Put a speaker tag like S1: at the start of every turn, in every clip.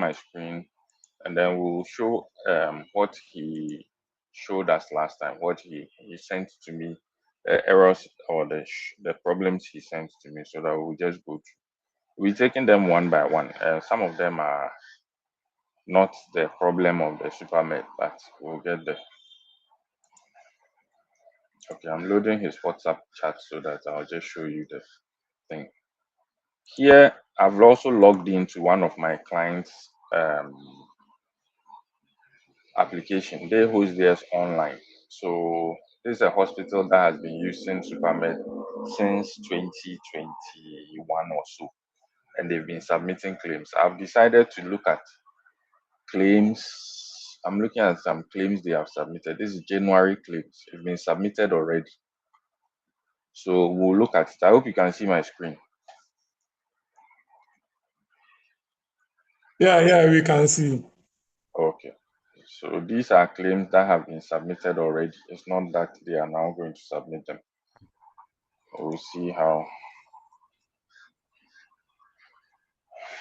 S1: my screen, and then we'll show what he showed us last time, what he sent to me, the errors or the problems he sent to me, so that we'll just go through. We're taking them one by one. Some of them are not the problem of the supermed, but we'll get there. Okay, I'm loading his WhatsApp chat so that I'll just show you the thing. Here, I've also logged into one of my clients' application. They host theirs online. So this is a hospital that has been using Supermed since 2021 or so, and they've been submitting claims. I've decided to look at claims. I'm looking at some claims they have submitted. This is January claims. It's been submitted already. So we'll look at it. I hope you can see my screen.
S2: Yeah, we can see.
S1: Okay. So these are claims that have been submitted already. It's not that they are now going to submit them. We'll see how.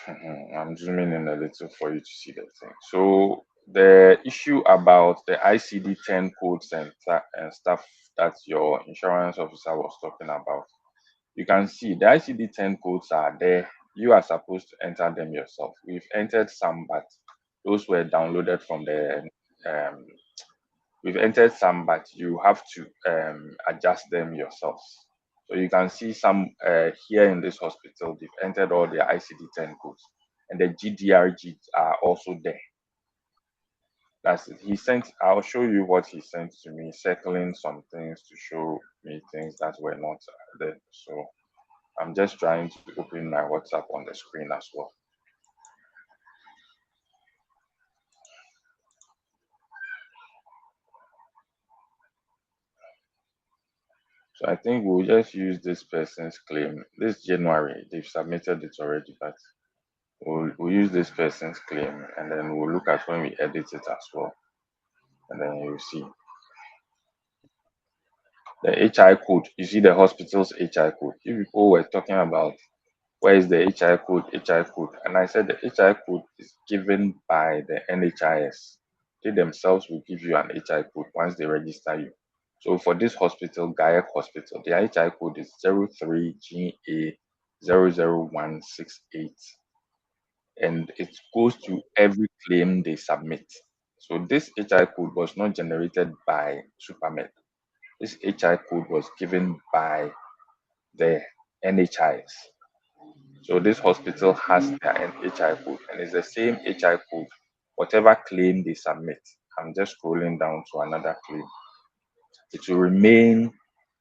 S1: I'm zooming in a little for you to see the thing. So the issue about the ICD-10 codes and stuff that your insurance officer was talking about, you can see the ICD-10 codes are there. You are supposed to enter them yourself. We've entered some, but those were downloaded from the. Um, we've entered some, but you have to adjust them yourselves. So you can see some here in this hospital. They've entered all their ICD-10 codes, and the GDRGs are also there. That's it. He sent. I'll show you what he sent to me, circling some things to show me things that were not there. So I'm just trying to open my WhatsApp on the screen as well. So I think we'll just use this person's claim. This January, they've submitted it already, but we'll use this person's claim, and then we'll look at when we edit it as well. And then you'll see the HI code. You see the hospital's HI code. You people were talking about where is the HI code, and I said the HI code is given by the NHIS. They themselves will give you an HI code once they register you. So for this hospital, Gayak Hospital, the HI code is 03GA00168, and it goes to every claim they submit. So this HI code was not generated by Supermed. This HI code was given by the NHIS. So this hospital has their HI code, and it's the same HI code, whatever claim they submit. I'm just scrolling down to another claim. It will remain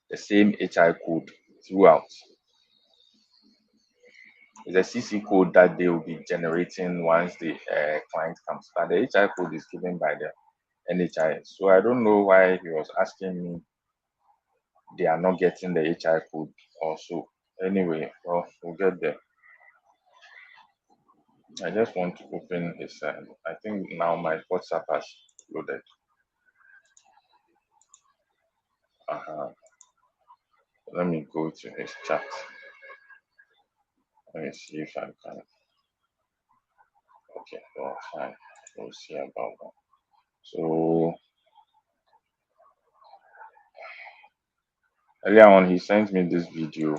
S1: the same HI code throughout. It's a CC code that they will be generating once the client comes, but the HI code is given by the NHIS. So I don't know why he was asking me they are not getting the HI code also. Anyway, well, we'll get there. I just want to open his. I think now my WhatsApp has loaded. Let me go to his chat. Let me see if I can. Okay, well, fine. We'll see about that. So earlier on, he sent me this video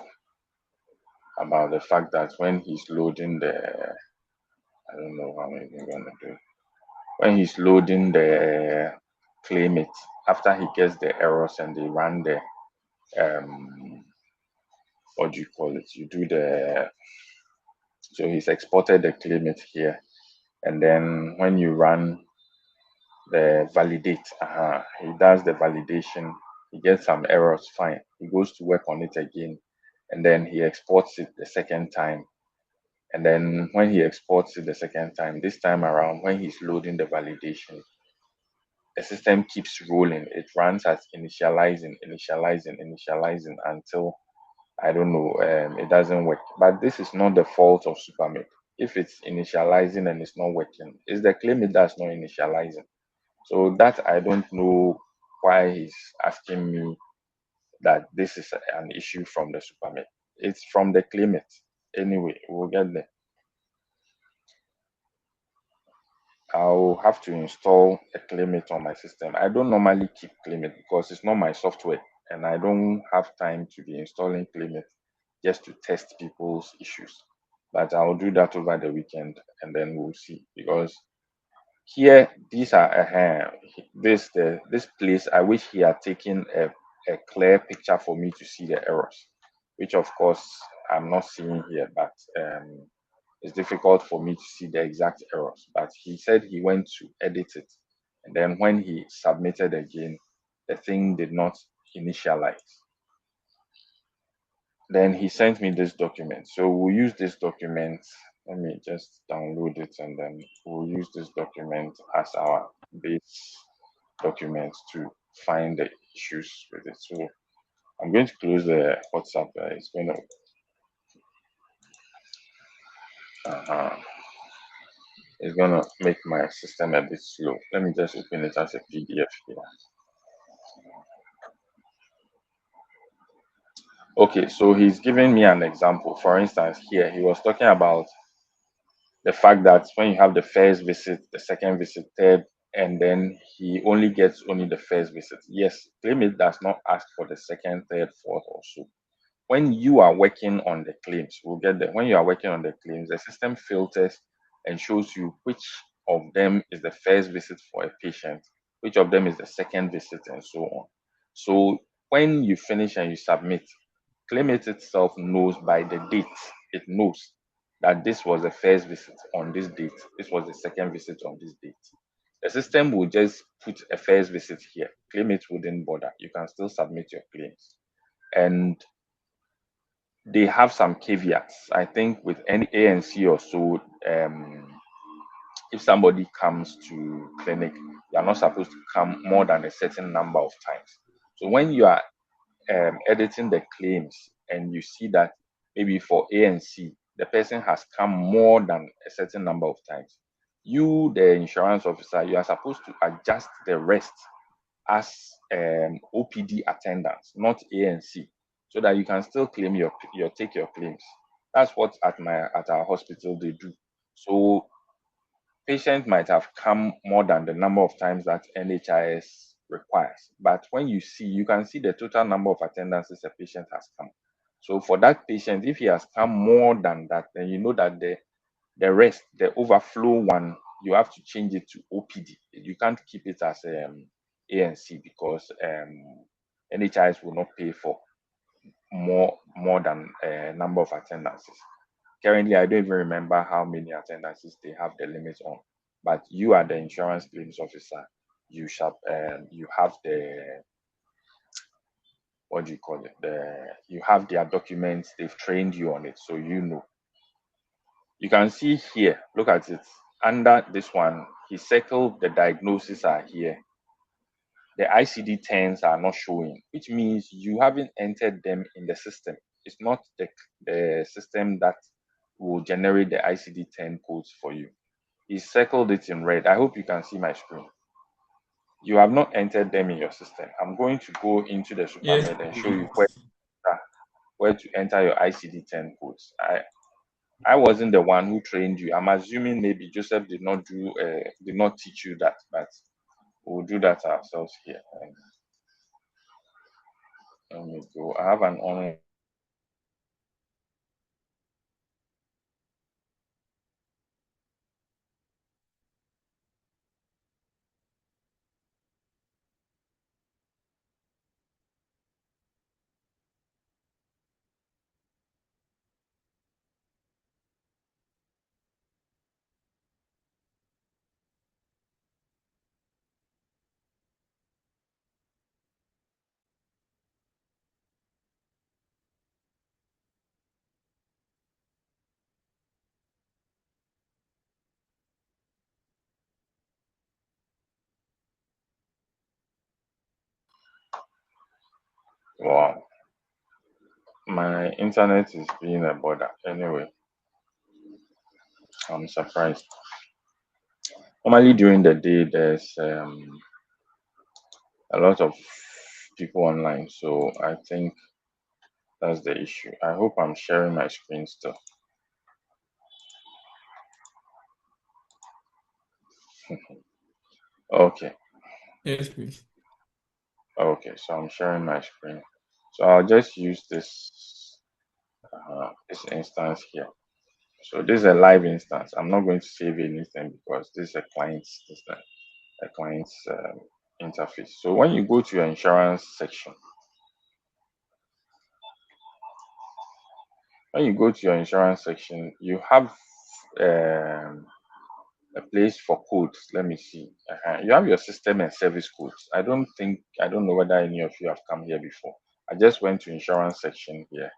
S1: about the fact that when he's loading the, I don't know how I'm even gonna do. When he's loading the claim it, after he gets the errors and they run the what do you call it? You do the, so he's exported the claim it here, and then when you run the validate, he does the validation, he gets some errors, fine, he goes to work on it again, and then he exports it the second time. And then when he exports it the second time, this time around, when he's loading the validation, the system keeps rolling. It runs as initializing until, I don't know, it doesn't work. But this is not the fault of Supermate. If it's initializing and it's not working, it's the claimant that's not initializing. So that I don't know why he's asking me that this is an issue from the Supermate. It's from the claimant. Anyway, we'll get there. I'll have to install a Claimit on my system. I don't normally keep Claimit because it's not my software, and I don't have time to be installing Claimit just to test people's issues. But I'll do that over the weekend, and then we'll see. Because here, these are this place. I wish he had taken a clear picture for me to see the errors, which of course I'm not seeing here. But it's difficult for me to see the exact errors. But he said he went to edit it, and then when he submitted again, the thing did not initialize. Then he sent me this document. So we'll use this document. Let me just download it, and then we'll use this document as our base document to find the issues with it. So I'm going to close the WhatsApp. It's going to uh, it's going to make my system a bit slow. Let me just open it as a PDF here. Okay, so he's giving me an example. For instance, here he was talking about the fact that when you have the first visit, the second visit, third, and then he only gets only the first visit. Yes, Claimit does not ask for the second, third, fourth, or so. When you are working on the claims, we'll get there. When you are working on the claims, the system filters and shows you which of them is the first visit for a patient, which of them is the second visit, and so on. So when you finish and you submit, Claimit itself knows by the date, it knows that this was the first visit on this date, this was the second visit on this date. The system will just put a first visit here. Claimit wouldn't bother. You can still submit your claims. And they have some caveats. I think with any ANC or so, if somebody comes to clinic, you are not supposed to come more than a certain number of times. So when you are editing the claims and you see that maybe for ANC, the person has come more than a certain number of times, you, the insurance officer, you are supposed to adjust the rest as OPD attendance, not ANC, so that you can still claim your take your claims. That's what at our hospital they do. So patients might have come more than the number of times that NHIS requires. But when you can see the total number of attendances a patient has come. So for that patient, if he has come more than that, then you know that the rest, the overflow one, you have to change it to OPD. You can't keep it as ANC because NHIS will not pay for more than a number of attendances. Currently, I don't even remember how many attendances they have the limit on. But you are the insurance claims officer. You have the, what do you call it? You have their documents. They've trained you on it, so you know. You can see here. Look at it. Under this one, he circled the diagnoses are here. The ICD-10s are not showing, which means you haven't entered them in the system. It's not the system that will generate the ICD-10 codes for you. He circled it in red. I hope you can see my screen. You have not entered them in your system. I'm going to go into the
S2: Yes,
S1: SuperMed and show you
S2: please.
S1: where to enter your ICD-10 codes. I wasn't the one who trained you. I'm assuming maybe Joseph did not teach you that, but we'll do that ourselves here. And let me go. I have an online. Wow, my internet is being a bother. Anyway, I'm surprised. Normally during the day, there's a lot of people online, so I think that's the issue. I hope I'm sharing my screen still. Okay.
S2: Yes, please.
S1: Okay. So I'm sharing my screen. So I'll just use this instance here. So this is a live instance. I'm not going to save anything because this is a client's interface. So when you go to your insurance section, you have um, a place for codes. Let me see. You have your system and service codes. I don't know whether any of you have come here before. I just went to insurance section here,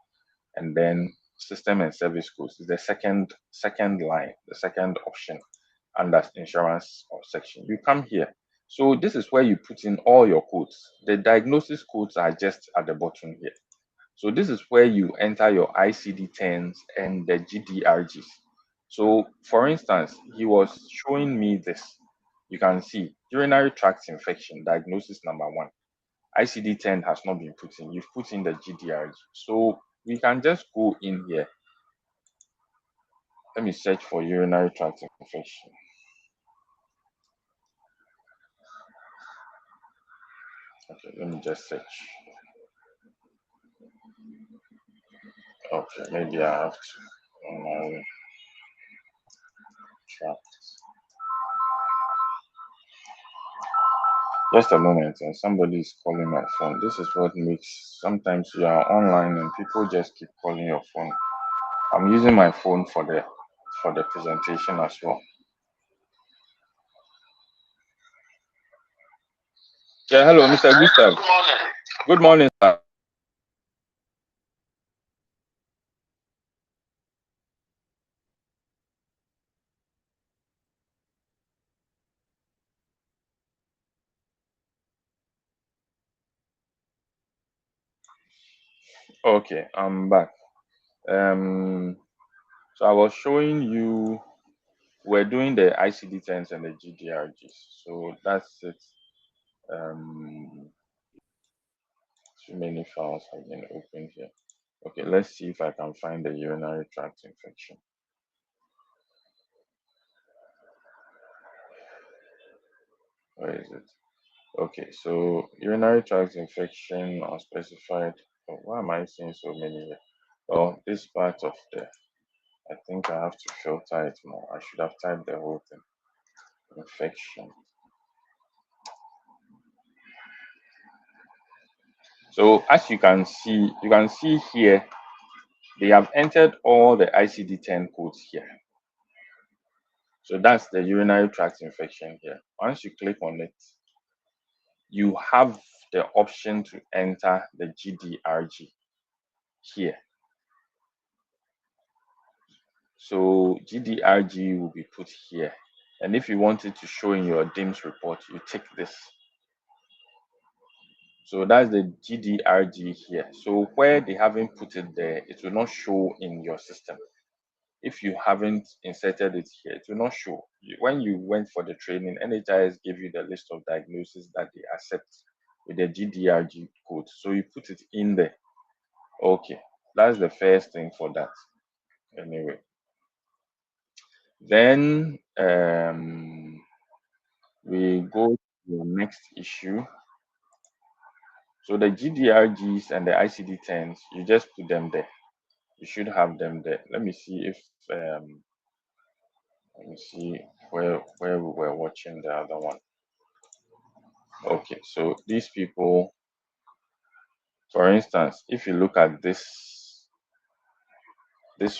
S1: and then system and service codes is the second line, the second option under insurance or section. You come here. So this is where you put in all your codes. The diagnosis codes are just at the bottom here. So this is where you enter your ICD-10s and the GDRGs. So for instance, he was showing me this. You can see urinary tract infection, diagnosis number one. ICD-10 has not been put in. You've put in the GDRG. So we can just go in here. Let me search for urinary tract infection. Okay, let me just search. Okay, maybe I have to. Urinary tract. Just a moment, and somebody is calling my phone. This is what makes sometimes you are online and people just keep calling your phone. I'm using my phone for the presentation as well. Yeah, hello, Mr. Gustav. Good morning, sir. Okay, I'm back. Um, so I was showing you we're doing the ICD-10s and the GDRGs. So that's it. Um, too many files have been opened here. Okay, let's see if I can find the urinary tract infection. Where is it? Okay, so urinary tract infection unspecified. Oh, why am I seeing so many here? Oh, this part of I think I have to filter it more. I should have typed the whole thing. Infection. So as you can see here, they have entered all the ICD-10 codes here. So that's the urinary tract infection here. Once you click on it, you have the option to enter the GDRG here. So GDRG will be put here. And if you want it to show in your DIMS report, you tick this. So that's the GDRG here. So where they haven't put it there, it will not show in your system. If you haven't inserted it here, it will not show. When you went for the training, NHIS gave you the list of diagnoses that they accept with the GDRG code. So you put it in there. Okay, that's the first thing for that. Anyway, then we go to the next issue. So the GDRGs and the ICD-10s, you just put them there. You should have them there. Let me see where we were watching the other one. Okay, so these people, for instance, if you look at this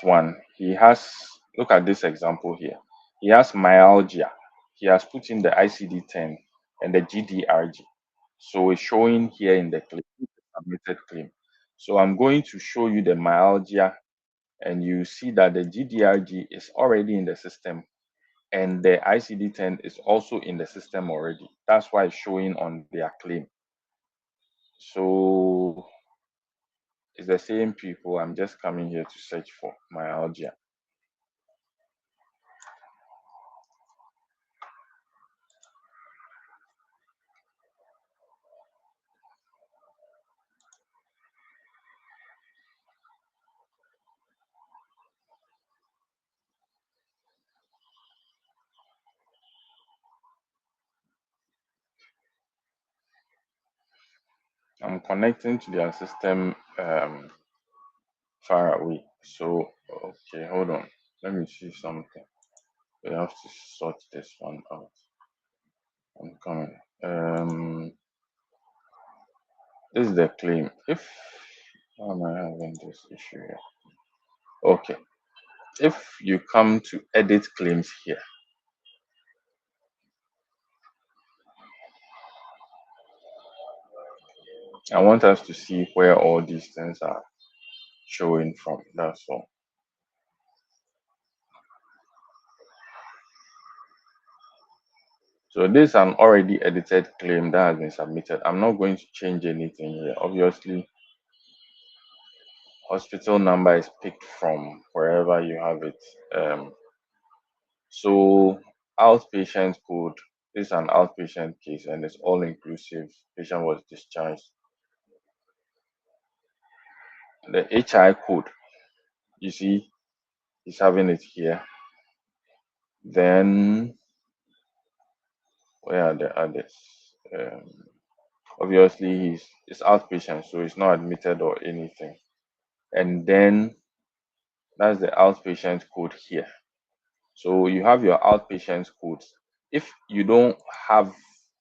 S1: one, he has look at this example here. He has myalgia. He has put in the ICD-10 and the GDRG. So it's showing here in the claim, submitted claim. So I'm going to show you the myalgia, and you see that the GDRG is already in the system and the ICD-10 is also in the system already. That's why it's showing on their claim. So it's the same people. I'm just coming here to search for myalgia. I'm connecting to their system far away. So okay, hold on. Let me see something. We have to sort this one out. I'm coming. This is the claim. If How am I having this issue here? Okay. If you come to edit claims here, I want us to see where all these things are showing from. That's all. So this is an already edited claim that has been submitted. I'm not going to change anything here. Obviously, hospital number is picked from wherever you have it. So outpatient code, this is an outpatient case and it's all inclusive. Patient was discharged. The HI code, you see, he's having it here. Then where are the others? Obviously, it's outpatient, so he's not admitted or anything. And then that's the outpatient code here. So you have your outpatient codes. If you don't have,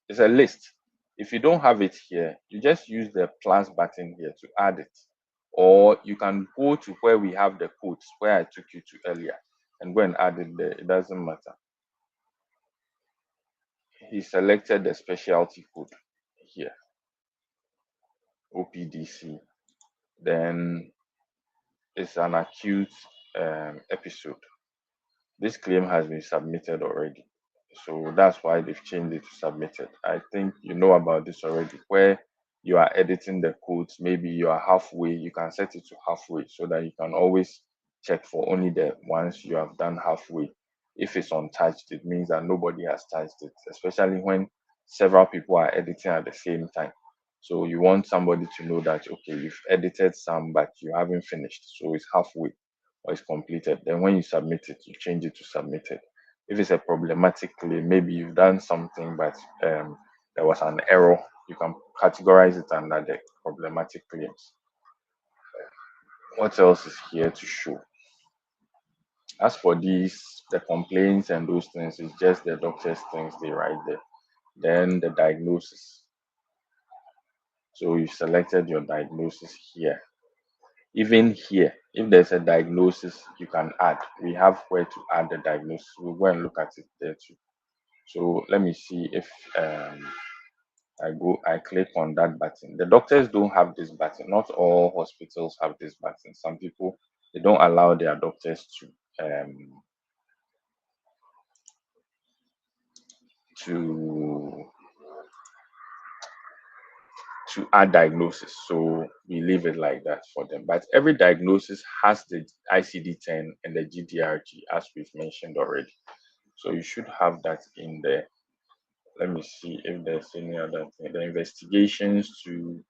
S1: it's a list. If you don't have it here, you just use the plus button here to add it. Or you can go to where we have the codes, where I took you to earlier, and go and add it there. It doesn't matter. He selected the specialty code here, OPDC. Then it's an acute episode. This claim has been submitted already. So that's why they've changed it to submitted. I think you know about this already, where you are editing the codes. Maybe you are halfway, you can set it to halfway so that you can always check for only the ones you have done halfway. If it's untouched, it means that nobody has touched it, especially when several people are editing at the same time. So you want somebody to know that, okay, you've edited some, but you haven't finished. So it's halfway or it's completed. Then when you submit it, you change it to submitted. If it's a problematic claim, maybe you've done something, but there was an error, you can categorize it under the problematic claims. What else is here to show? As for these, the complaints and those things, it's just the doctor's things they write there. Then the diagnosis. So you selected your diagnosis here. Even here, if there's a diagnosis, you can add. We have where to add the diagnosis. We'll go and look at it there too. So let me see if I click on that button. The doctors don't have this button. Not all hospitals have this button. Some people, they don't allow their doctors to to add diagnosis. So we leave it like that for them. But every diagnosis has the ICD-10 and the GDRG, as we've mentioned already. So you should have that in there. Let me see if there's any other thing. The investigations to,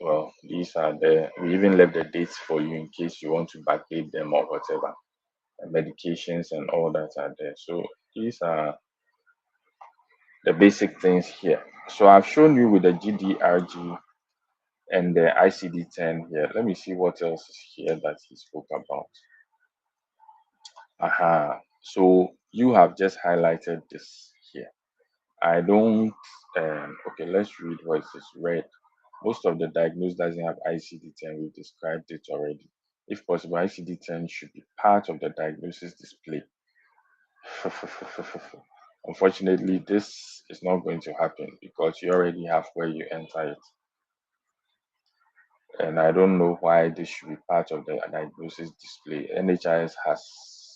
S1: well, these are there. We even left the dates for you in case you want to backdate them or whatever. The medications and all that are there. So these are the basic things here. So I've shown you with the GDRG and the ICD-10 here. Let me see what else is here that he spoke about. Aha. So you have just highlighted this here. I don't. Okay, let's read what it says. Read. Most of the diagnosis doesn't have ICD-10. We've described it already. If possible, ICD-10 should be part of the diagnosis display. Unfortunately, this is not going to happen because you already have where you enter it. And I don't know why this should be part of the diagnosis display. NHIS has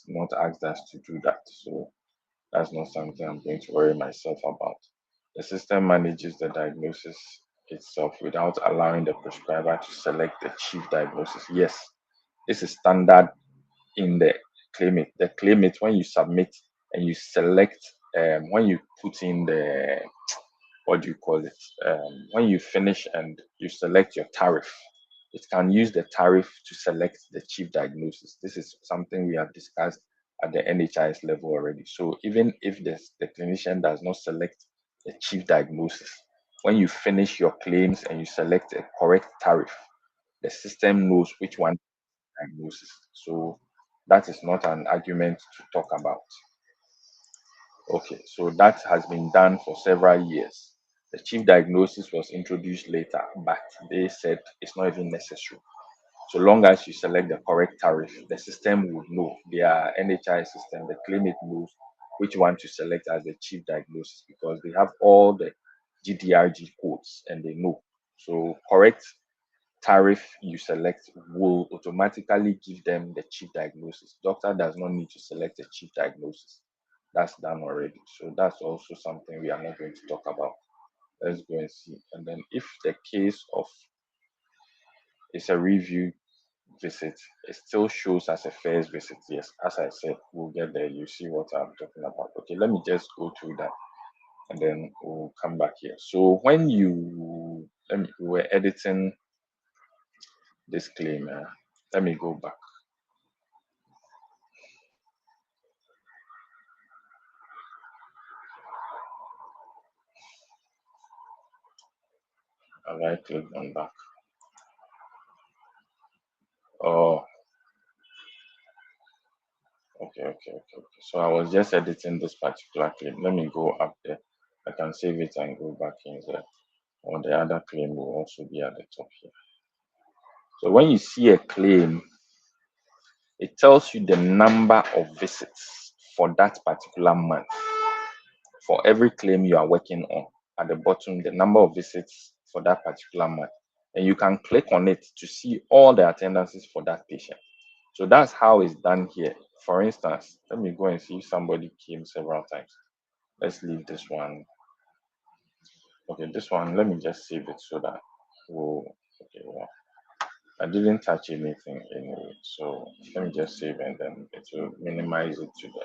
S1: not asked us to do that. So that's not something I'm going to worry myself about. The system manages the diagnosis itself without allowing the prescriber to select the chief diagnosis. Yes, this is standard in the claimant. The claimant, when you submit and you select, when you put in the, what do you call it? When you finish and you select your tariff, it can use the tariff to select the chief diagnosis. This is something we have discussed at the NHIS level already. So even if the clinician does not select the chief diagnosis. When you finish your claims and you select a correct tariff, the system knows which one diagnosis. So that is not an argument to talk about. Okay, so that has been done for several years. The chief diagnosis was introduced later, but they said it's not even necessary. So long as you select the correct tariff, the system would know. Their NHIS system, the clinic knows which one to select as the chief diagnosis because they have all the GDRG codes and they know. So correct tariff you select will automatically give them the chief diagnosis. Doctor does not need to select a chief diagnosis. That's done already. So that's also something we are not going to talk about. Let's go and see. And then if the case of it's a review visit, it still shows as a first visit. Yes, as I said, we'll get there. You see what I'm talking about. Okay, let me just go through that and then we'll come back here. So when we were editing this claim, let me go back. I right click on back. Oh, okay. So I was just editing this particular claim. Let me go up there. I can save it and go back in there. Or the other claim will also be at the top here. So when you see a claim, it tells you the number of visits for that particular month. For every claim you are working on, at the bottom, the number of visits for that particular month. And you can click on it to see all the attendances for that patient. So that's how it's done here. For instance, let me go and see if somebody came several times. Let's leave this one. Okay, this one, let me just save it so that well, I didn't touch anything anyway. So let me just save and then it will minimize it to the.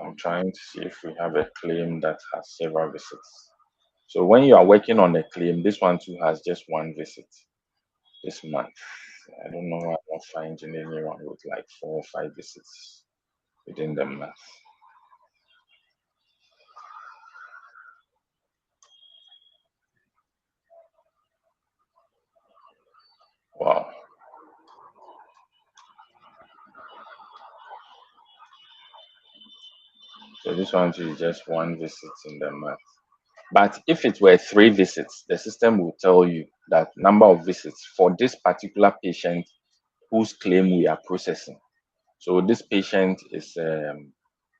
S1: I'm trying to see if we have a claim that has several visits. So when you are working on a claim, this one too has just one visit this month. I don't know why I'm not finding anyone with like 4 or 5 visits within the month. Wow. So this one too is just one visit in the month. But if it were 3 visits, the system will tell you that number of visits for this particular patient whose claim we are processing. So this patient is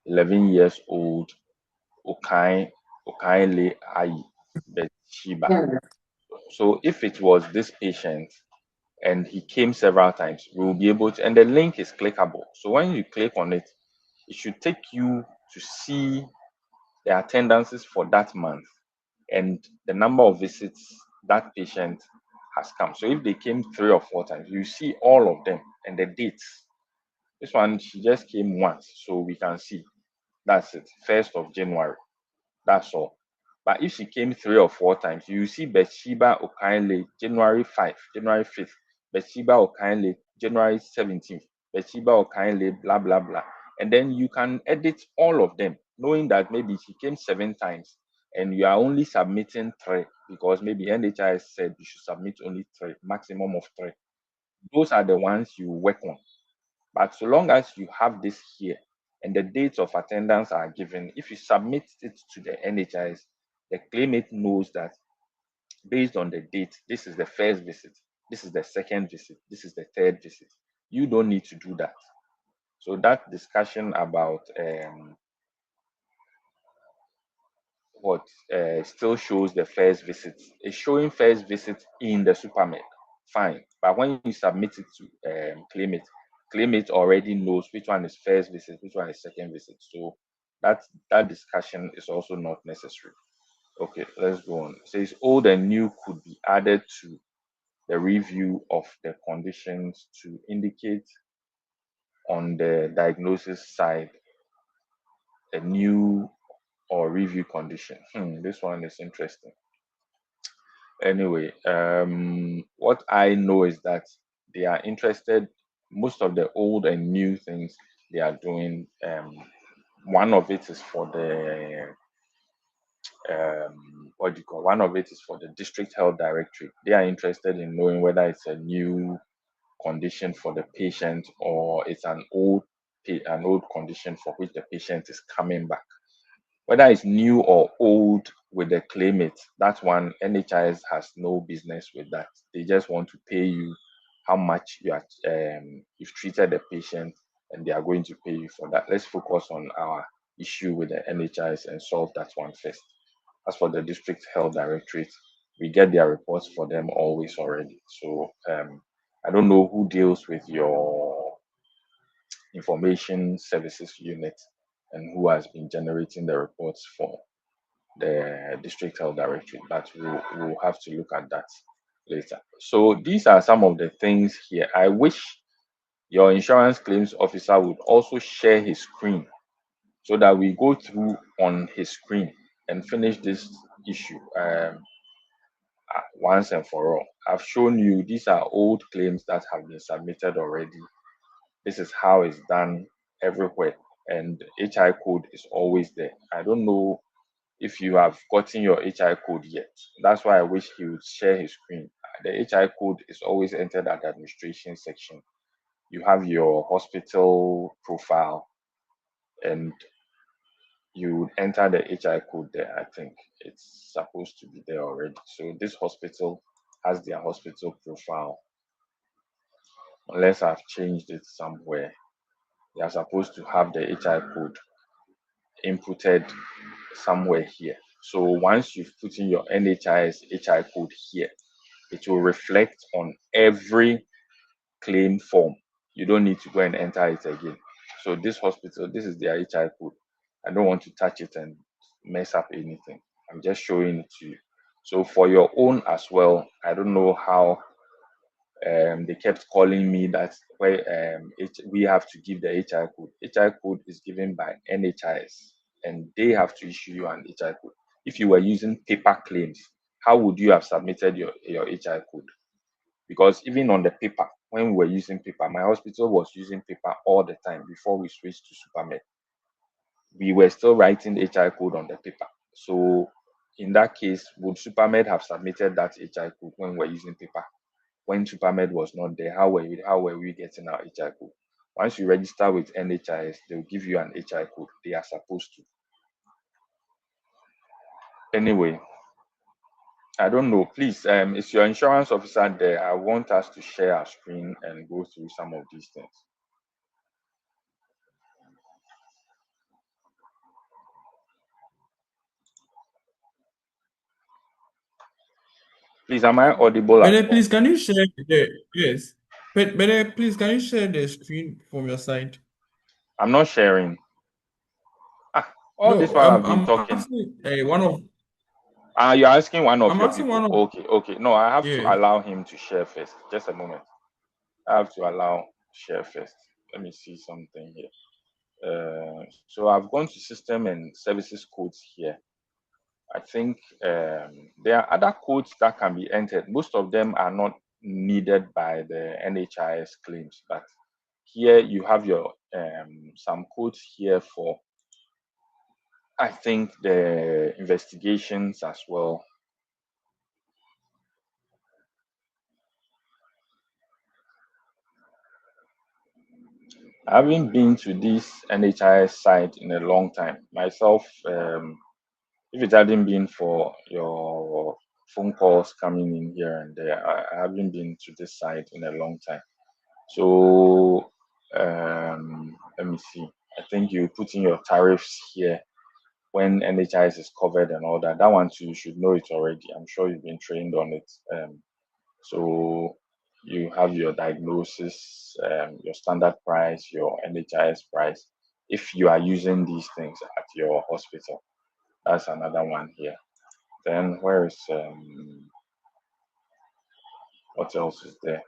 S1: 11 years old, Okaile Ayi Bathsheba. So if it was this patient and he came several times, we will be able to, and the link is clickable. So when you click on it, it should take you to see the attendances for that month and the number of visits that patient has come. So if they came 3 or 4 times, you see all of them and the dates. This one, she just came once, so we can see. That's it, 1st of January. That's all. But if she came 3 or 4 times, you see Bathsheba Okainle January 5, January 5th, Bathsheba Okainle January 17th, Bathsheba Okainle blah blah blah. And then you can edit all of them, knowing that maybe she came 7 times and you are only submitting 3 because maybe NHIS said you should submit only 3, maximum of 3. Those are the ones you work on. But so long as you have this here and the dates of attendance are given, if you submit it to the NHIS, the claimant knows that based on the date, this is the first visit, this is the second visit, this is the third visit. You don't need to do that. So that discussion about what still shows the first visit is showing first visit in the supermed, fine. But when you submit it to claim it already knows which one is first visit, which one is second visit. So that discussion is also not necessary. Okay, let's go on. It says old and new could be added to the review of the conditions to indicate on the diagnosis side a new or review condition. This one is interesting. Anyway, what I know is that they are interested. Most of the old and new things they are doing. one of it is for the what do you call, one of it is for the district health directory. They are interested in knowing whether it's a new condition for the patient or it's an old condition for which the patient is coming back. Whether it's new or old with the claimant, that one NHIS has no business with that. They just want to pay you how much you've treated the patient, and they are going to pay you for that. Let's focus on our issue with the NHIS and solve that one first. As for the district health directorate, we get their reports for them always already. So I don't know who deals with your information services unit and who has been generating the reports for the district health directorate, but we'll have to look at that later. So these are some of the things here. I wish your insurance claims officer would also share his screen so that we go through on his screen and finish this issue once and for all. I've shown you these are old claims that have been submitted already. This is how it's done everywhere, and HI code is always there. I don't know if you have gotten your HI code yet. That's why I wish he would share his screen. The HI code is always entered at the administration section. You have your hospital profile and you would enter the HI code there. I think it's supposed to be there already. So this hospital has their hospital profile. Unless I've changed it somewhere, they are supposed to have the HI code inputted somewhere here. So once you've put in your NHIS HI code here, it will reflect on every claim form. You don't need to go and enter it again. So this hospital, this is their HI code. I don't want to touch it and mess up anything. I'm just showing it to you. So for your own as well, I don't know how they kept calling me that where we have to give the HI code. HI code is given by NHIS and they have to issue you an HI code. If you were using paper claims, how would you have submitted your HI code? Because even on the paper, when we were using paper, my hospital was using paper all the time before we switched to Supermed. We were still writing HI code on the paper. So in that case, would Supermed have submitted that HI code when we're using paper? When Supermed was not there, how were we getting our HI code? Once you register with NHIS, they'll give you an HI code. They are supposed to. Anyway, I don't know. Please, is your insurance officer there? I want us to share our screen and go through some of these things. Please, am I audible at
S2: Bede,
S1: all?
S2: please, can you share the yes? Bede, please, can you share the screen from your side?
S1: I'm not sharing. All this
S2: No,
S1: while I've been
S2: I'm
S1: talking.
S2: asking one of
S1: You're asking one of
S2: I'm
S1: your
S2: asking
S1: people.
S2: one of
S1: Okay. No, I have to
S2: yes.
S1: allow him to share first. Just a moment. I have to allow share first. Let me see something here. So I've gone to system and services codes here. I think there are other codes that can be entered. Most of them are not needed by the NHIS claims, but here you have your some codes here for I think the investigations as well. I haven't been to this NHIS site in a long time. Myself, if it hadn't been for your phone calls coming in here and there, I haven't been to this site in a long time. So let me see. I think you put in your tariffs here when NHIS is covered and all that. That one too, you should know it already. I'm sure you've been trained on it. So you have your diagnosis, your standard price, your NHIS price. If you are using these things at your hospital, that's another one here. Then where is what else is there?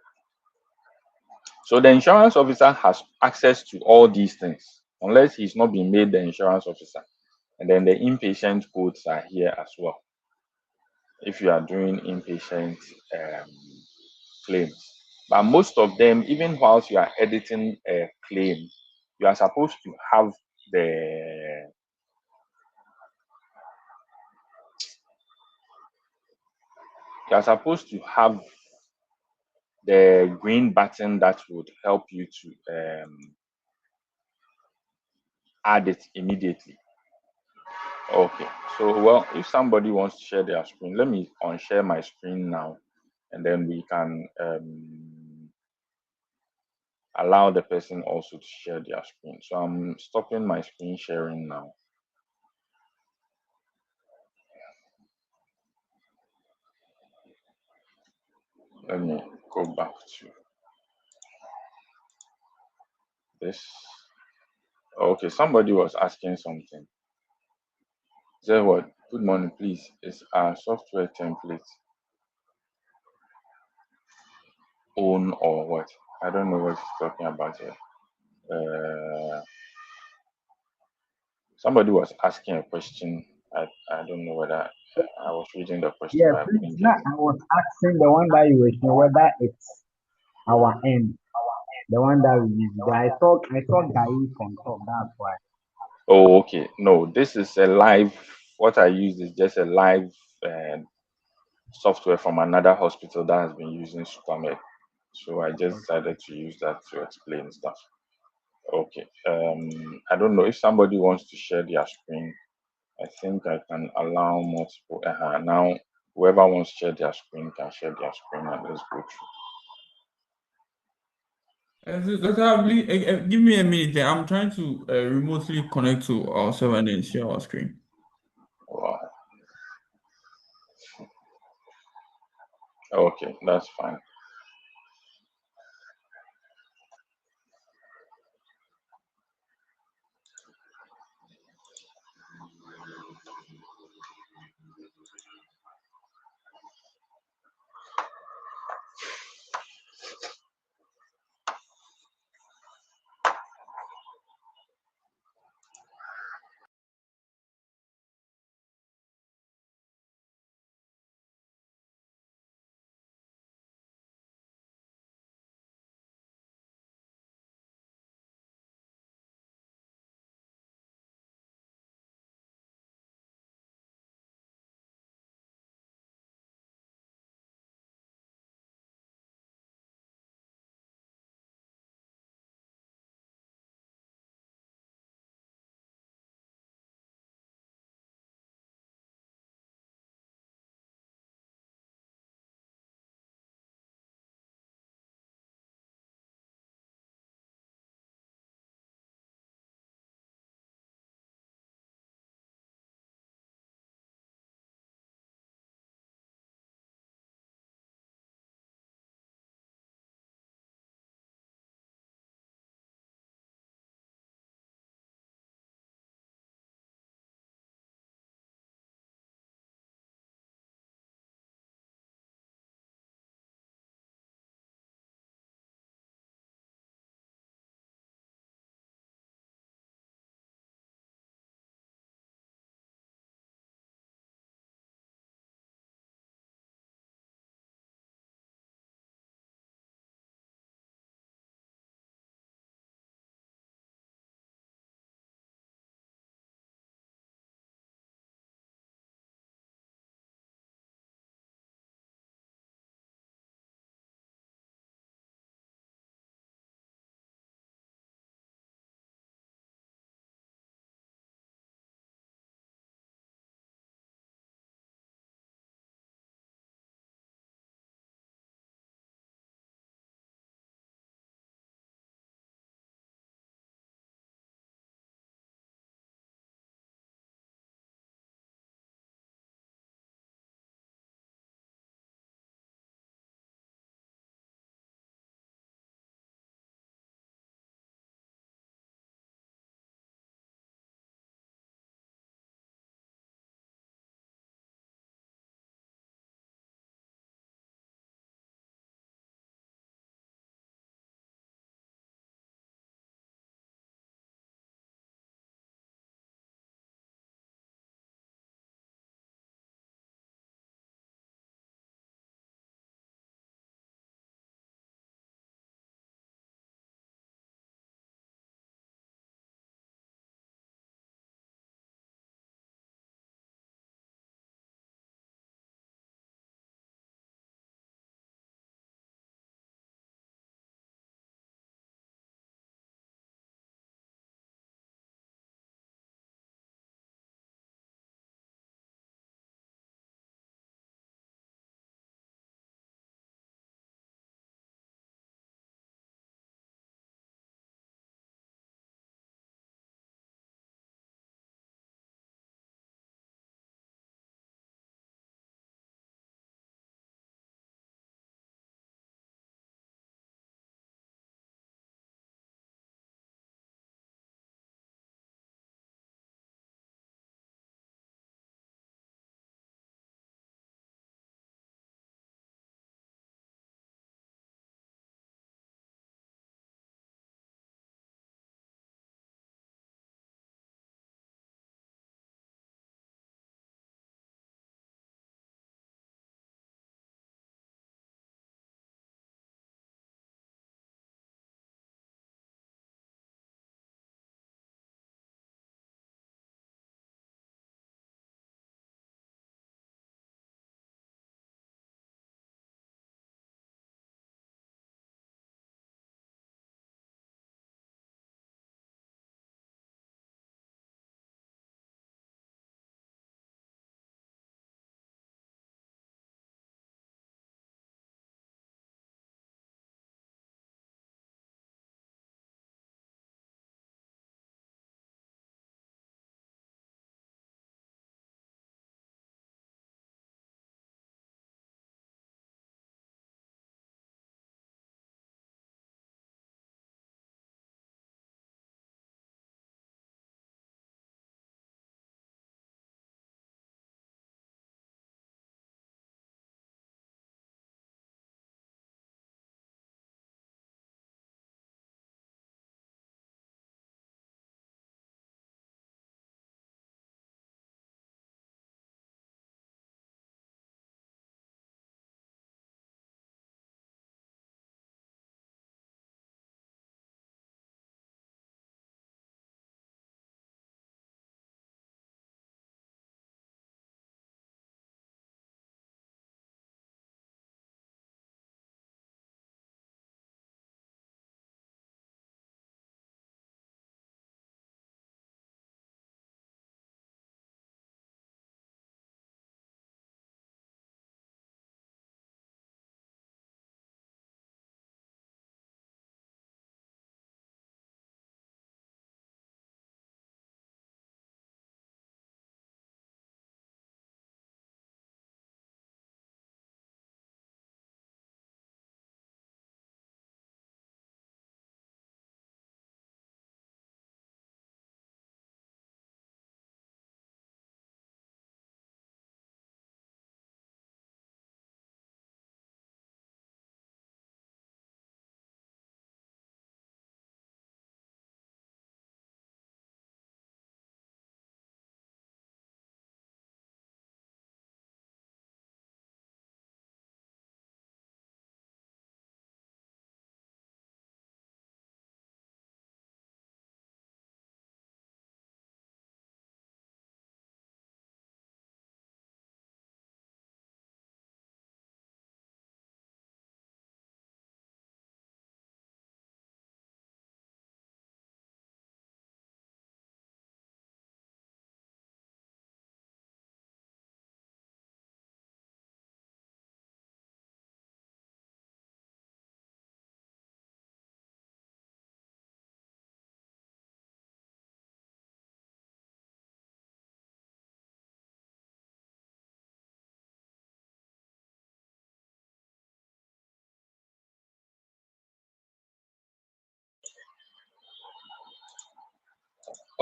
S1: So the insurance officer has access to all these things, unless he's not been made the insurance officer. And then the inpatient codes are here as well. If you are doing inpatient um, claims. But most of them, even whilst you are editing a claim, you are supposed to have the You are supposed to have the green button that would help you to add it immediately. Okay, so well, if somebody wants to share their screen, let me unshare my screen now, and then we can allow the person also to share their screen. So I'm stopping my screen sharing now. Let me go back to this. Okay, somebody was asking something. Say what? Good morning, please. Is our software template own or what? I don't know what he's talking about here. Somebody was asking a question. I don't know whether I was reading the question,
S3: Yeah,
S1: but I
S3: please.
S1: couldn't get
S3: Now
S1: it.
S3: I was asking the one that you were saying whether it's our end, the one that we use. I saw Gary on top. That's why.
S1: Oh, okay. No, this is a live. What I use is just a live uh, software from another hospital that has been using SuperMed. So I just decided to use that to explain stuff. Okay. I don't know if somebody wants to share their screen. I think I can allow multiple. Now, whoever wants to share their screen can share their screen, and let's go through.
S2: Dr. Abli, give me a minute there. I'm trying to remotely connect to our server and then share our screen.
S1: Wow. Okay, that's fine.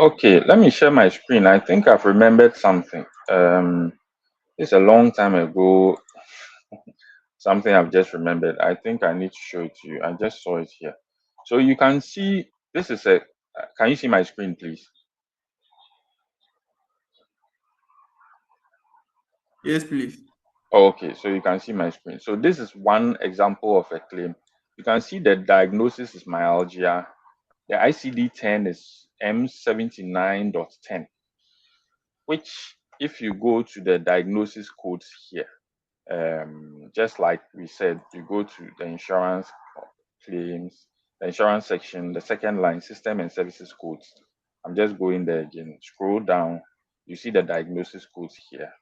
S1: Okay, let me share my screen. I think I've remembered something. It's a long time ago. Something I've just remembered. I think I need to show it to you. I just saw it here. So you can see this is a. Can you see my screen, please?
S2: Yes, please.
S1: Okay, so you can see my screen. So this is one example of a claim. You can see the diagnosis is myalgia. The ICD-10 is M79.10, which if you go to the diagnosis codes here, just like we said, you go to the insurance claims, the insurance section, the second line, system and services codes. I'm just going there again. Scroll down, you see the diagnosis codes here.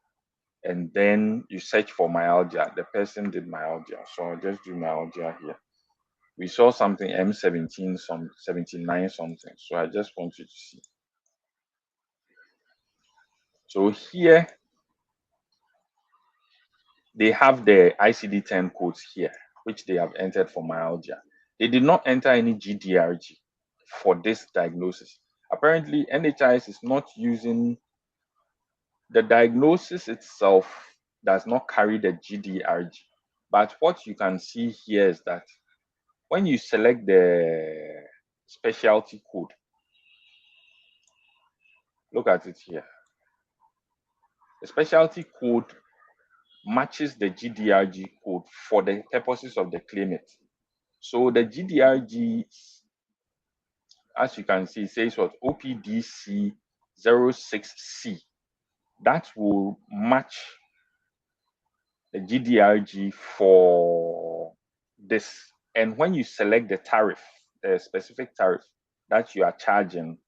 S1: And then you search for myalgia. The person did myalgia. So I'll just do myalgia here. We saw something M17, some 79 something. So I just want you to see. So here they have the ICD-10 codes here, which they have entered for myalgia. They did not enter any GDRG for this diagnosis. Apparently, NHIS is not using the diagnosis itself, does not carry the GDRG. But what you can see here is that when you select the specialty code, look at it here. The specialty code matches the GDRG code for the purposes of the claimant. So the GDRG, as you can see, says what OPDC 06C. That will match the GDRG for this. And when you select the tariff, the specific tariff that you are charging,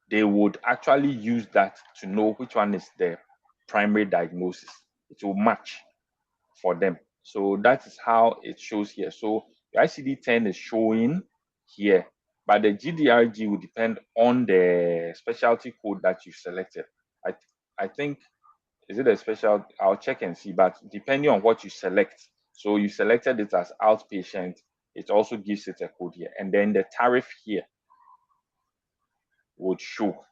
S1: they would actually use that to know which one is the primary diagnosis. It will match for them. So that is how it shows here. So the ICD-10 is showing here, but the GDRG will depend on the specialty code that you selected. I think, is it a special? I'll check and see, but depending on what you select. So you selected it as outpatient, it also gives it a code here. And then the tariff here would show.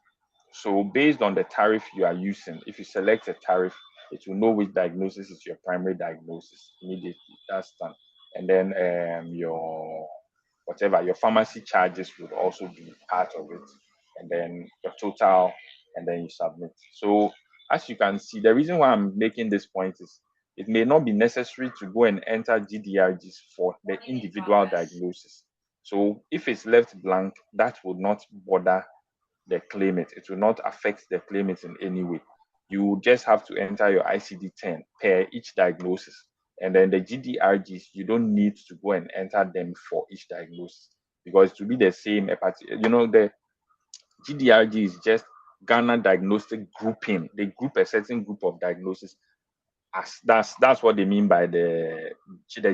S1: So based on the tariff you are using, if you select a tariff, it will know which diagnosis is your primary diagnosis immediately. That's done. And then your whatever your pharmacy charges would also be part of it. And then your total, and then you submit. So as you can see, the reason why I'm making this point is it may not be necessary to go and enter GDRGs for the individual diagnosis. So if it's left blank, that would not bother the claimant. It will not affect the claimant in any way. You just have to enter your ICD-10 per each diagnosis. And then the GDRGs, you don't need to go and enter them for each diagnosis because it will be the same. The GDRG is just Ghana Diagnostic Grouping. They group a certain group of diagnosis. As that's what they mean by the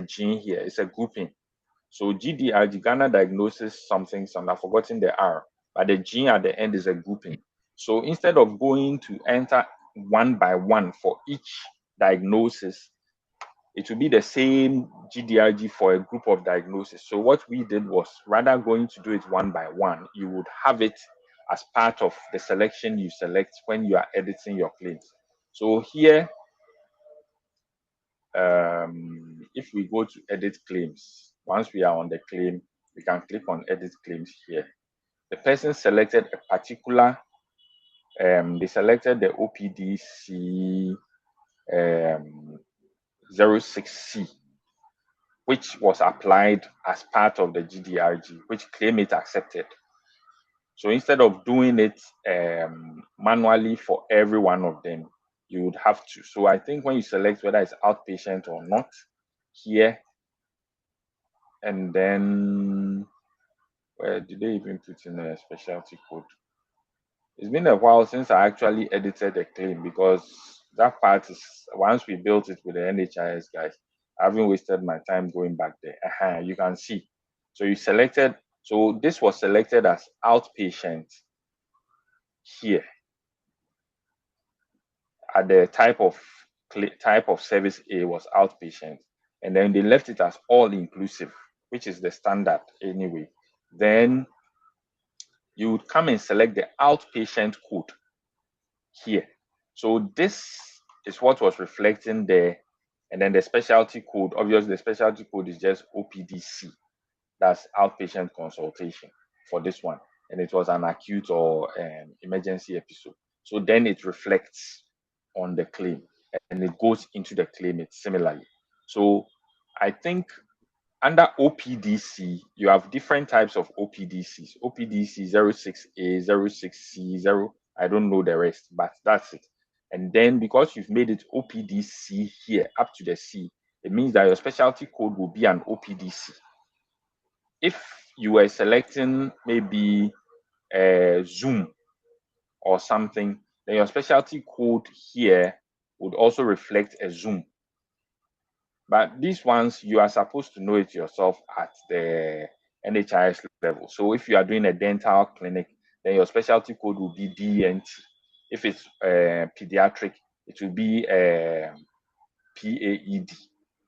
S1: gene here. It's a grouping. So GDRG, Ghana Diagnosis something, I've forgotten the R, but the G at the end is a grouping. So instead of going to enter one by one for each diagnosis, it will be the same GDRG for a group of diagnoses. So what we did was rather going to do it one by one, you would have it as part of the selection you select when you are editing your claims. So here, if we go to edit claims, once we are on the claim, we can click on edit claims here. The person selected a particular, they selected the OPDC 06C, which was applied as part of the GDRG, which claimant accepted. So instead of doing it manually for every one of them, you would have to. So I think when you select whether it's outpatient or not, here, and then where did they even put in a specialty code? It's been a while since I actually edited the claim because that part is once we built it with the NHIS guys, I haven't wasted my time going back there. You can see. So you selected, so this was selected as outpatient here at the type of service A was outpatient, and then they left it as all inclusive, which is the standard anyway. Then you would come and select the outpatient code here. So this is what was reflecting there. And then the specialty code, obviously the specialty code is just OPDC. That's outpatient consultation for this one. And it was an acute or emergency episode. So then it reflects on the claim and it goes into the claim it similarly. So I think under OPDC, you have different types of OPDCs. OPDC 06A, 06C, 0, I don't know the rest, but that's it. And then because you've made it OPDC here up to the C, it means that your specialty code will be an OPDC. If you were selecting maybe Zoom or something, then your specialty code here would also reflect a Zoom. But these ones, you are supposed to know it yourself at the NHIS level. So if you are doing a dental clinic, then your specialty code will be DNT. If it's pediatric, it will be PAED.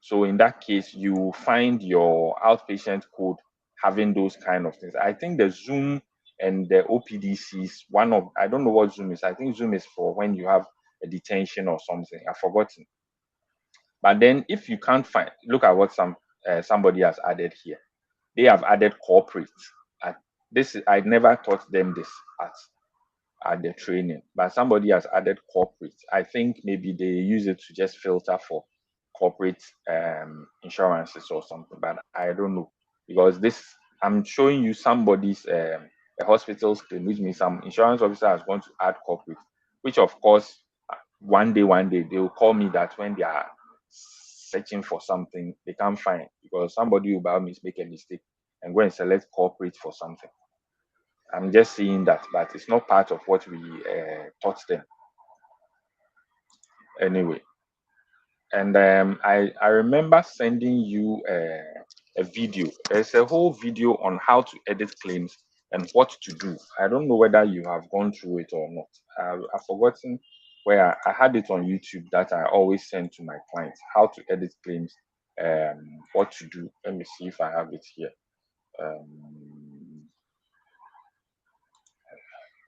S1: So in that case, you find your outpatient code having those kind of things. I think the Zoom and the OPDCs, I don't know what Zoom is. I think Zoom is for when you have a detention or something. I've forgotten. But then if you can't find, look at what somebody has added here. They have added corporate. I never taught them this at the training, but somebody has added corporate. I think maybe they use it to just filter for corporate insurances or something, but I don't know, because this, I'm showing you somebody's a hospital's claim, which means some insurance officer has gone to add corporate, which of course one day they will call me that when they are searching for something they can't find, because somebody will by all means make a mistake and go and select corporate for something. I'm just seeing that, but it's not part of what we taught them anyway. And I remember sending you a video. There's a whole video on how to edit claims and what to do. I don't know whether you have gone through it or not. I've forgotten where I had it on YouTube that I always send to my clients, how to edit claims, what to do. Let me see if I have it here.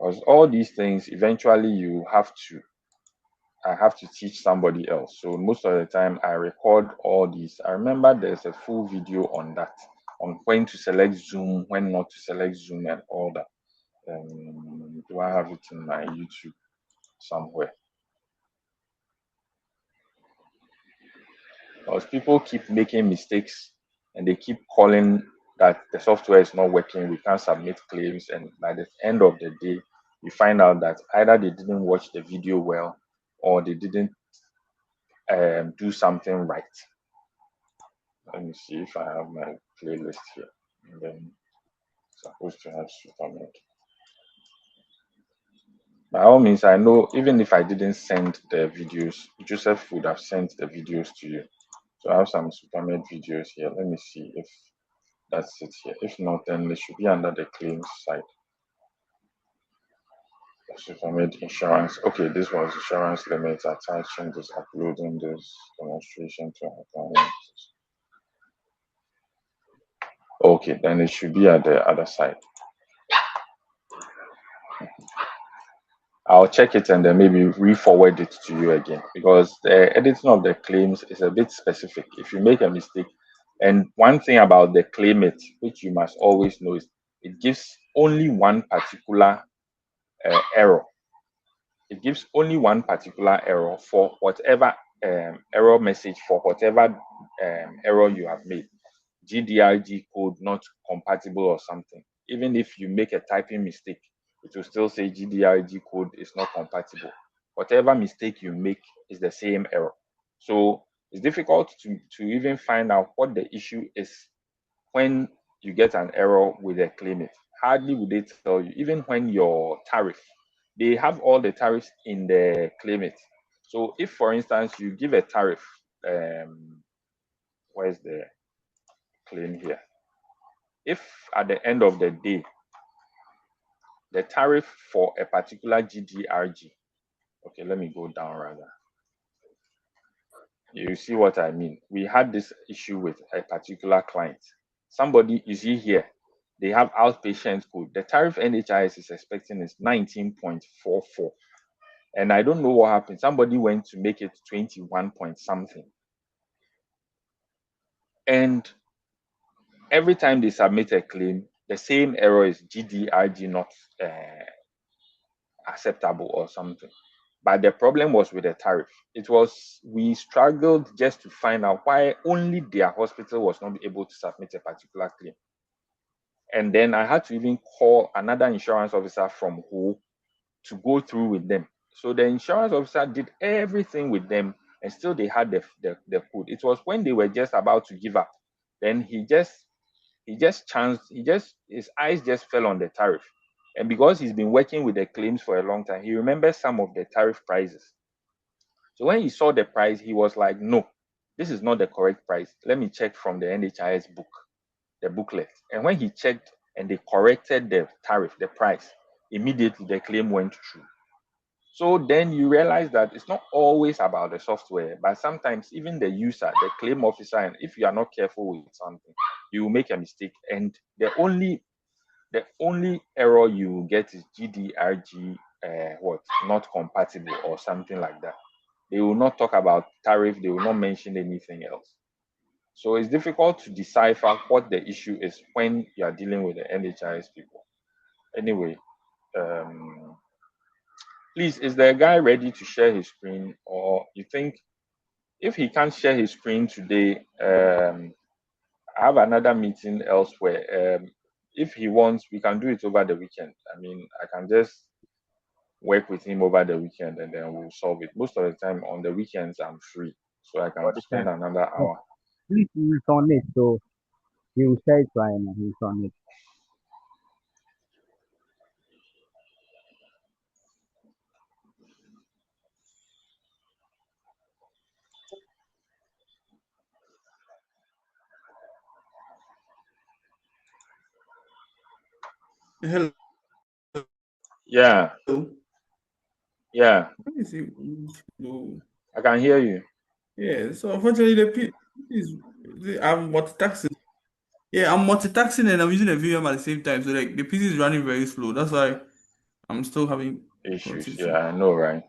S1: Because all these things, eventually I have to teach somebody else. So most of the time I record all these. I remember there's a full video on that, on when to select Zoom, when not to select Zoom and all that. Do I have it in my YouTube somewhere? Because people keep making mistakes and they keep calling that the software is not working, we can't submit claims, and by the end of the day, you find out that either they didn't watch the video well or they didn't do something right. Let me see if I have my playlist here. And then supposed to have Superman. By all means, I know even if I didn't send the videos, Joseph would have sent the videos to you. So I have some Superman videos here. Let me see if that's it here. If not, then they should be under the claims side. Superman insurance. Okay, this was insurance limits, attaching this, uploading this demonstration to our client. Okay, then it should be at the other side. I'll check it and then maybe re-forward it to you again, because the editing of the claims is a bit specific. If you make a mistake, and one thing about the claimant, which you must always know, is it gives only one particular error. It gives only one particular error for whatever error message, for whatever error you have made. GDRG code not compatible or something. Even if you make a typing mistake, it will still say GDRG code is not compatible. Whatever mistake you make is the same error. So it's difficult to even find out what the issue is when you get an error with a claimant. Hardly would they tell you, even when your tariff, they have all the tariffs in the claimant. So if, for instance, you give a tariff, where's the claim here? If at the end of the day, the tariff for a particular GDRG, okay, let me go down rather. You see what I mean? We had this issue with a particular client. Somebody, you see here, they have outpatient code. The tariff NHIS is expecting is 19.44. And I don't know what happened. Somebody went to make it 21 point something. And every time they submit a claim, the same error is GDRG not acceptable or something. But the problem was with the tariff. We struggled just to find out why only their hospital was not able to submit a particular claim. And then I had to even call another insurance officer from Ho to go through with them. So the insurance officer did everything with them, and still they had the code. It was when they were just about to give up, then his eyes just fell on the tariff. And because he's been working with the claims for a long time, he remembers some of the tariff prices. So when he saw the price, he was like, no, this is not the correct price. Let me check from the NHIS book, the booklet. And when he checked and they corrected the tariff, the price, immediately the claim went through. So then you realize that it's not always about the software, but sometimes even the user, the claim officer, and if you are not careful with something, you will make a mistake. And the only error you get is GDRG not compatible or something like that. They will not talk about tariff, they will not mention anything else. So it's difficult to decipher what the issue is when you are dealing with the NHIS people. Anyway, please, is the guy ready to share his screen? Or you think if he can't share his screen today, I have another meeting elsewhere. If he wants, we can do it over the weekend. I mean, I can just work with him over the weekend and then we'll solve it. Most of the time on the weekends, I'm free. So I can
S3: all the
S1: spend
S3: time.
S1: another
S3: Oh,
S1: hour.
S3: please, he's on it, so he will share it right now. He's on it.
S2: Hello.
S1: Yeah, yeah,
S2: Let me see. Oh,
S1: I can hear you.
S2: yeah. So unfortunately, I'm multitasking. Yeah, I'm multitasking and I'm using a VM at the same time. So like the PC is running very slow. That's why I'm still having
S1: Issues.
S2: difficulties.
S1: Yeah, I know, right?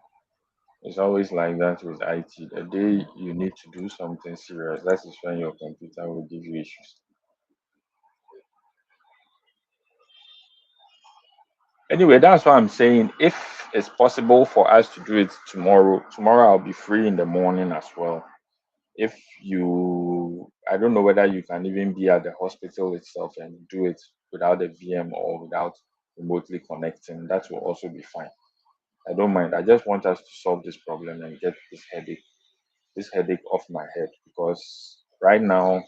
S1: It's always like that with IT. The day you need to do something serious, that is when your computer will give you issues. Anyway, that's what I'm saying. If it's possible for us to do it tomorrow I'll be free in the morning as well. If I don't know whether you can even be at the hospital itself and do it without a VM or without remotely connecting, that will also be fine. I don't mind. I just want us to solve this problem and get this headache off my head, because right now,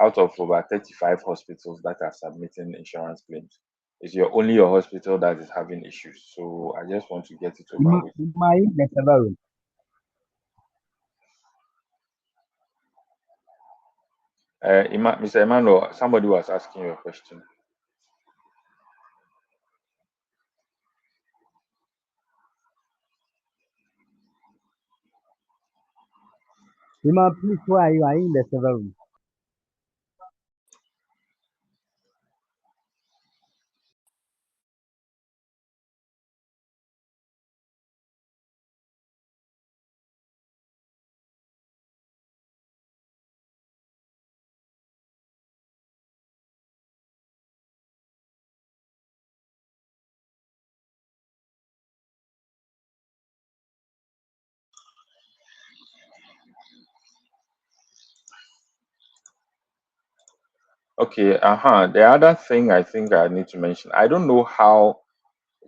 S1: out of over 35 hospitals that are submitting insurance claims, it's only your hospital that is having issues. So I just want to get it over with.
S3: Ima, in the server room.
S1: Mr. Emmanuel, somebody was asking you a question.
S3: Ima, please, where are you? Are you in the server room?
S1: Okay, The other thing I think I need to mention, I don't know how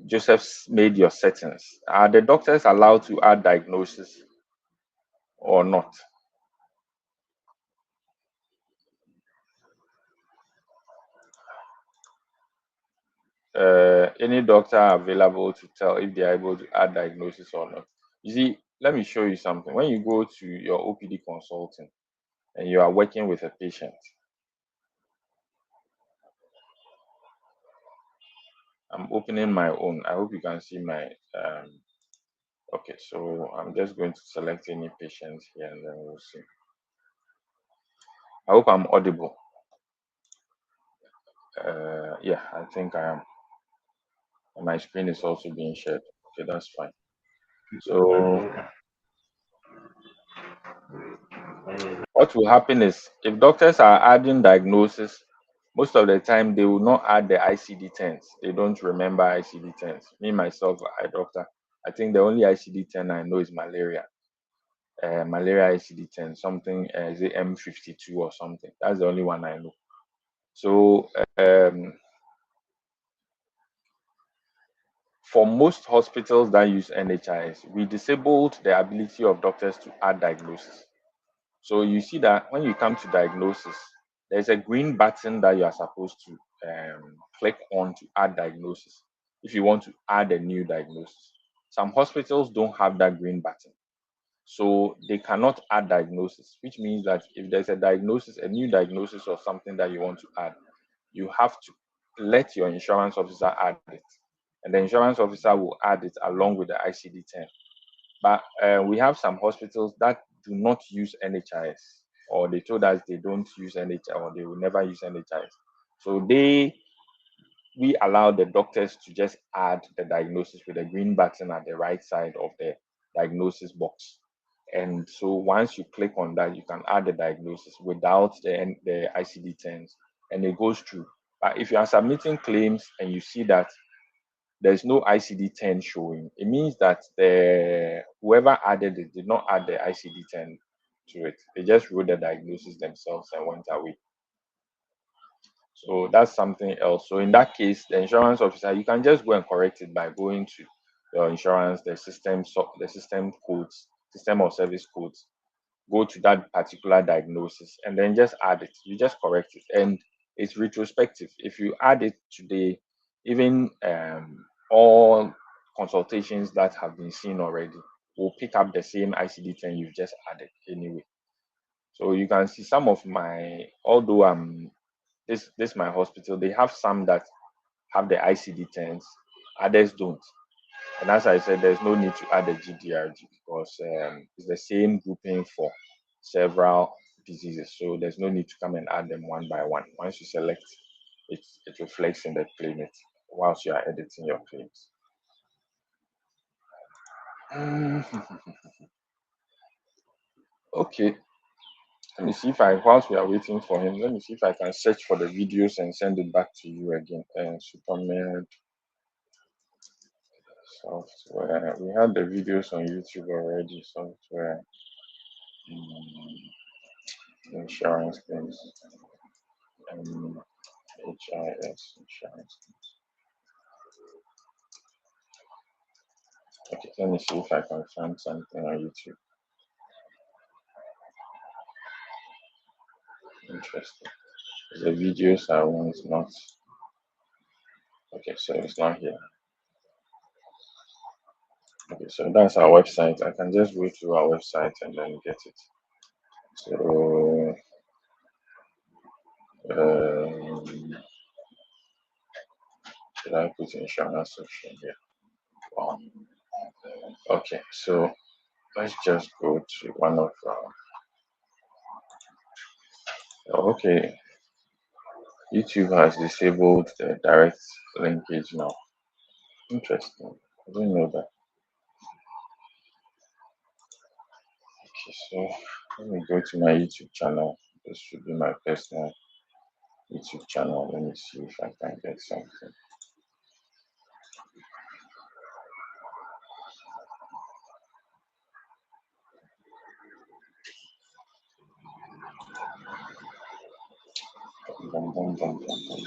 S1: Joseph's made your settings. Are the doctors allowed to add diagnosis or not? Any doctor available to tell if they are able to add diagnosis or not. You see, let me show you something. When you go to your OPD consulting and you are working with a patient, I'm opening my own. I hope you can see my. Okay, so I'm just going to select any patient here and then we'll see. I hope I'm audible. Yeah, I think I am. And my screen is also being shared. Okay, that's fine. So what will happen is if doctors are adding diagnosis, most of the time they will not add the ICD-10s. They don't remember ICD-10s. Me myself, a doctor, I think the only ICD-10 I know is malaria. Malaria ICD-10, something is it M52 or something. That's the only one I know. So for most hospitals that use NHIS, we disabled the ability of doctors to add diagnosis. So you see that when you come to diagnosis, there's a green button that you are supposed to click on to add diagnosis if you want to add a new diagnosis. Some hospitals don't have that green button. So they cannot add diagnosis, which means that if there's a diagnosis, a new diagnosis or something that you want to add, you have to let your insurance officer add it. And the insurance officer will add it along with the ICD-10. But we have some hospitals that do not use NHIS, or they told us they don't use NHIS, or they will never use NHIS. So we allow the doctors to just add the diagnosis with a green button at the right side of the diagnosis box. And so once you click on that, you can add the diagnosis without the ICD-10s, and it goes through. But if you are submitting claims and you see that there's no ICD-10 showing, it means that the whoever added it did not add the ICD-10 to it. They just wrote the diagnosis themselves and went away. So that's something else. So in that case, the insurance officer, you can just go and correct it by going to your insurance, the system codes, system of service codes, go to that particular diagnosis and then just add it. You just correct it. And it's retrospective. If you add it today, even all consultations that have been seen already will pick up the same ICD-10 you've just added anyway. So you can see some of my, although this my hospital, they have some that have the ICD-10s, others don't. And as I said, there's no need to add a GDRG because it's the same grouping for several diseases. So there's no need to come and add them one by one. Once you select, it reflects in the claimant whilst you are editing your claims. Okay. Let me see if whilst we are waiting for him, let me see if I can search for the videos and send it back to you again. Supermed software. We had the videos on YouTube already. Software, insurance claims, HIS insurance. Okay, let me see if I can find something on YouTube. Interesting. The videos I want is not. Okay, so it's not here. Okay, so that's our website. I can just go to our website and then get it. So should I put insurance section here? Wow. Okay, so let's just go to one of okay, YouTube has disabled the direct linkage now. Interesting. I didn't know that. Okay, so let me go to my YouTube channel. This should be my personal YouTube channel. Let me see if I can get something. Bum, bum, bum, bum, bum.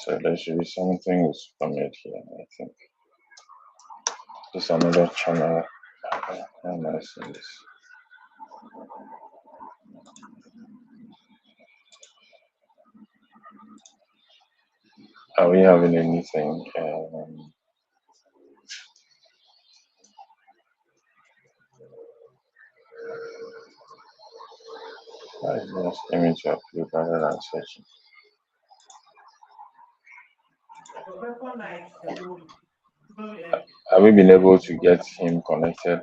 S1: So there should be something with Supermed here, I think. This is another channel. How am I seeing this? Are we having anything? I just aiming to upload rather than searching. Have we been able to get him connected?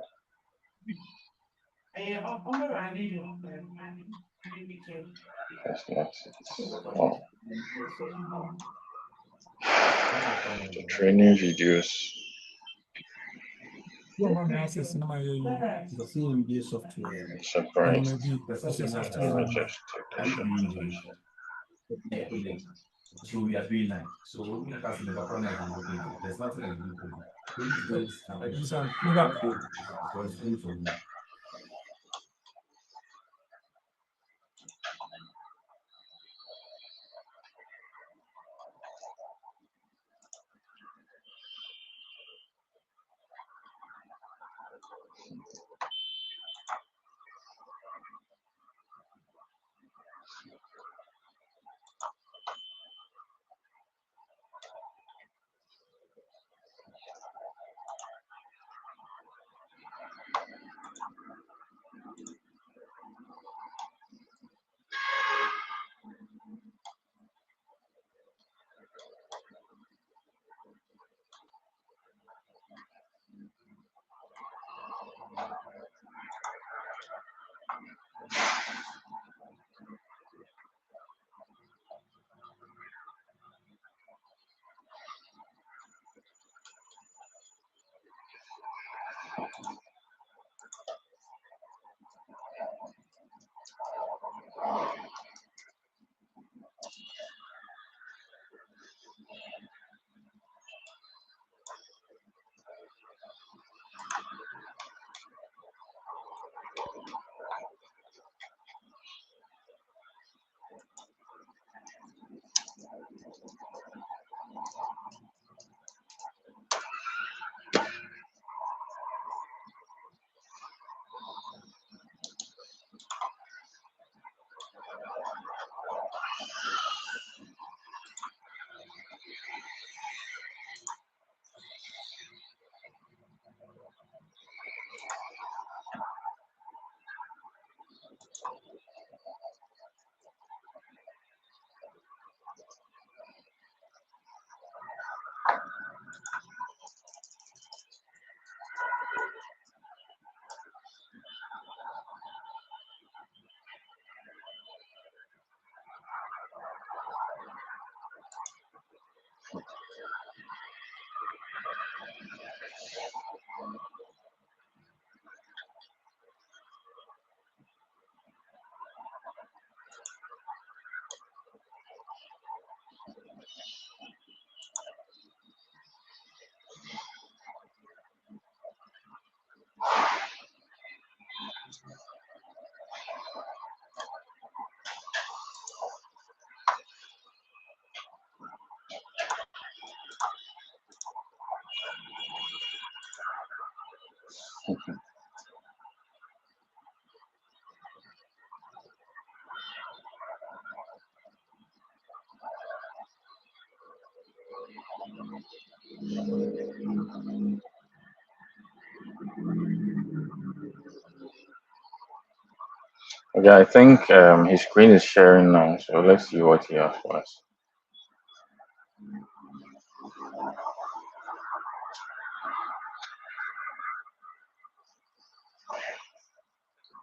S1: That's not it. Oh, the training videos. Separate. Let me just take this.
S4: So we are doing that. So that's the there's nothing I do.
S1: Okay, I think his screen is sharing now, so let's see what he has for us.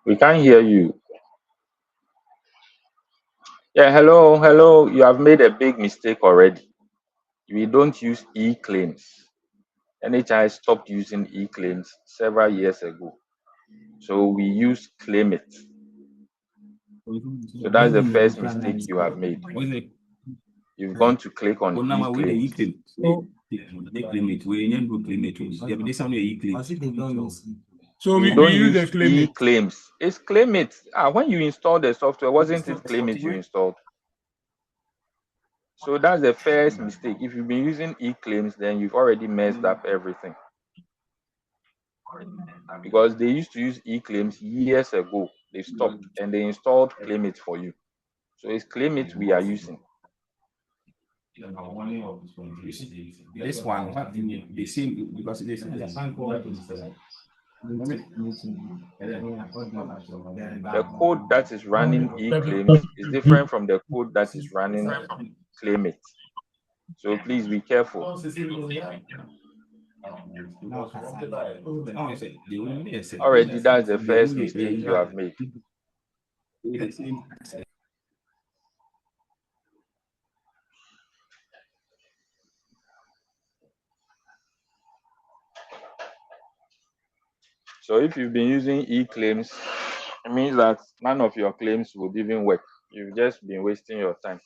S1: We can't hear you. Yeah, hello. You have made a big mistake already. We don't use e-claims. NHI stopped using e-claims several years ago. So we use claim it. So that's the first mistake you have made. You've gone to click on e-claims.
S2: So
S1: we
S2: we
S1: don't
S2: use
S1: use
S2: the claim it.
S1: e-claims. It's claim it. When you install the software, wasn't it claim it you installed? So that's the first mistake. If you've been using e-claims, then you've already messed up everything. Because they used to use e-claims years ago. They stopped and they installed claim it for you. So it's claim it we are using.
S4: This one, the same because they say the
S1: The code that is running e-claims is different from the code that is running claim it. So please be careful.
S4: All
S1: Already, that's the first mistake you have made. So if you've been using e-claims, it means that none of your claims would even work. You've just been wasting your time.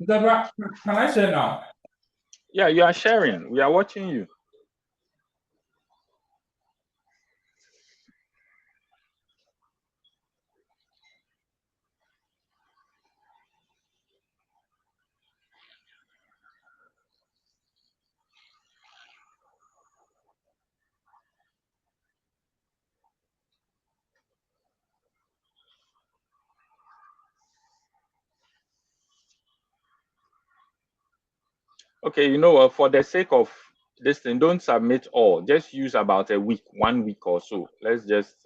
S2: Can I share now?
S1: Yeah, you are sharing. We are watching you. Okay, you know what? For the sake of this thing, don't submit all. Just use about a week, 1 week or so. Let's just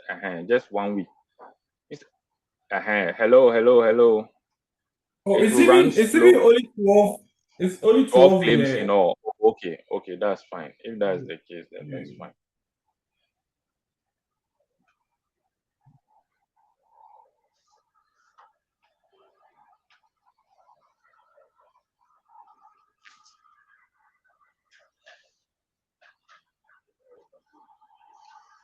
S1: 1 week. Hello, hello, hello.
S2: Oh,
S1: It will run
S2: it's even
S1: slow.
S2: only 12. It's only
S1: 12
S2: 12 in
S1: claims in
S2: a.
S1: all. Okay, okay, that's fine. If that's the case, then that's fine.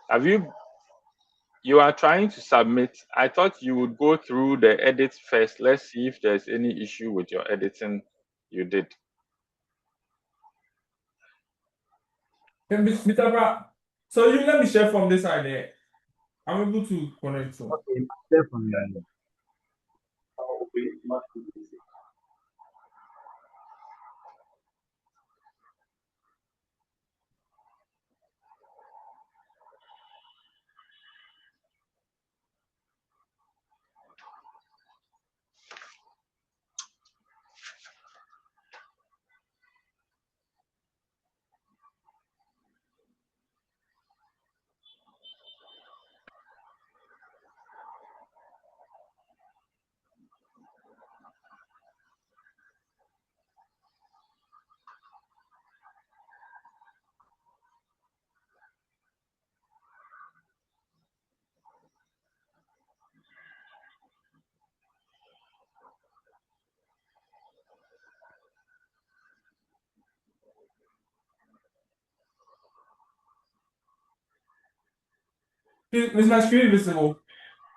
S1: Have you are trying to submit? I thought you would go through the edits first. Let's see if there's any issue with your editing you did.
S2: Mr. Bra, so you let me share from this side there. I'm able to connect. So.
S3: Okay, definitely.
S2: Is my screen visible?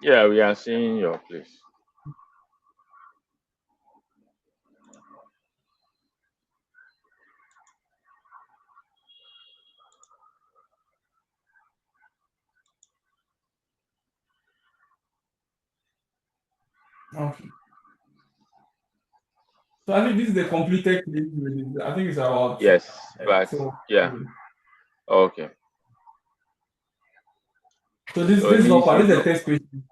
S1: Yeah, we are seeing your place.
S2: Okay. So I think this is the completed claim. I think it's about
S1: Yes, but
S2: so.
S1: yeah, okay.
S2: So this
S1: So
S2: this is not
S1: these
S2: part.
S1: you
S2: This is
S1: know.
S2: a test question.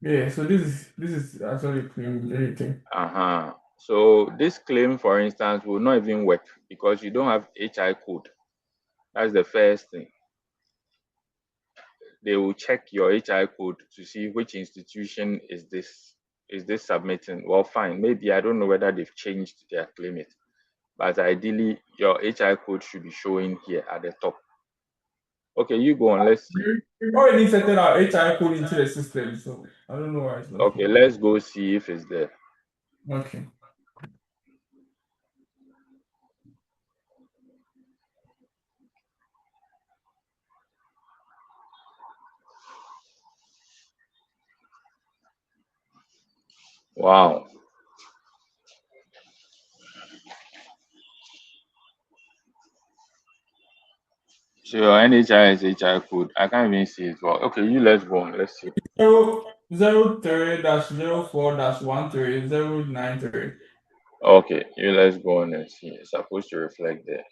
S2: Yeah. So this is actually claim everything.
S1: So this claim, for instance, will not even work because you don't have HI code. That's the first thing. They will check your HI code to see which institution is this submitting. Well, fine. Maybe I don't know whether they've changed their claimant, but ideally your HI code should be showing here at the top. Okay, you go on. Let's see.
S2: We've already set our HI code into the system, so I don't know why it's not
S1: Okay,
S2: showing.
S1: let's go see if it's there.
S2: Okay.
S1: Wow. So your NHIS HI code, I can't even see it. Well, okay, you let's go on. Let's see.
S2: 003-04-13-093.
S1: Okay, you let's go on and see. It's supposed to reflect there.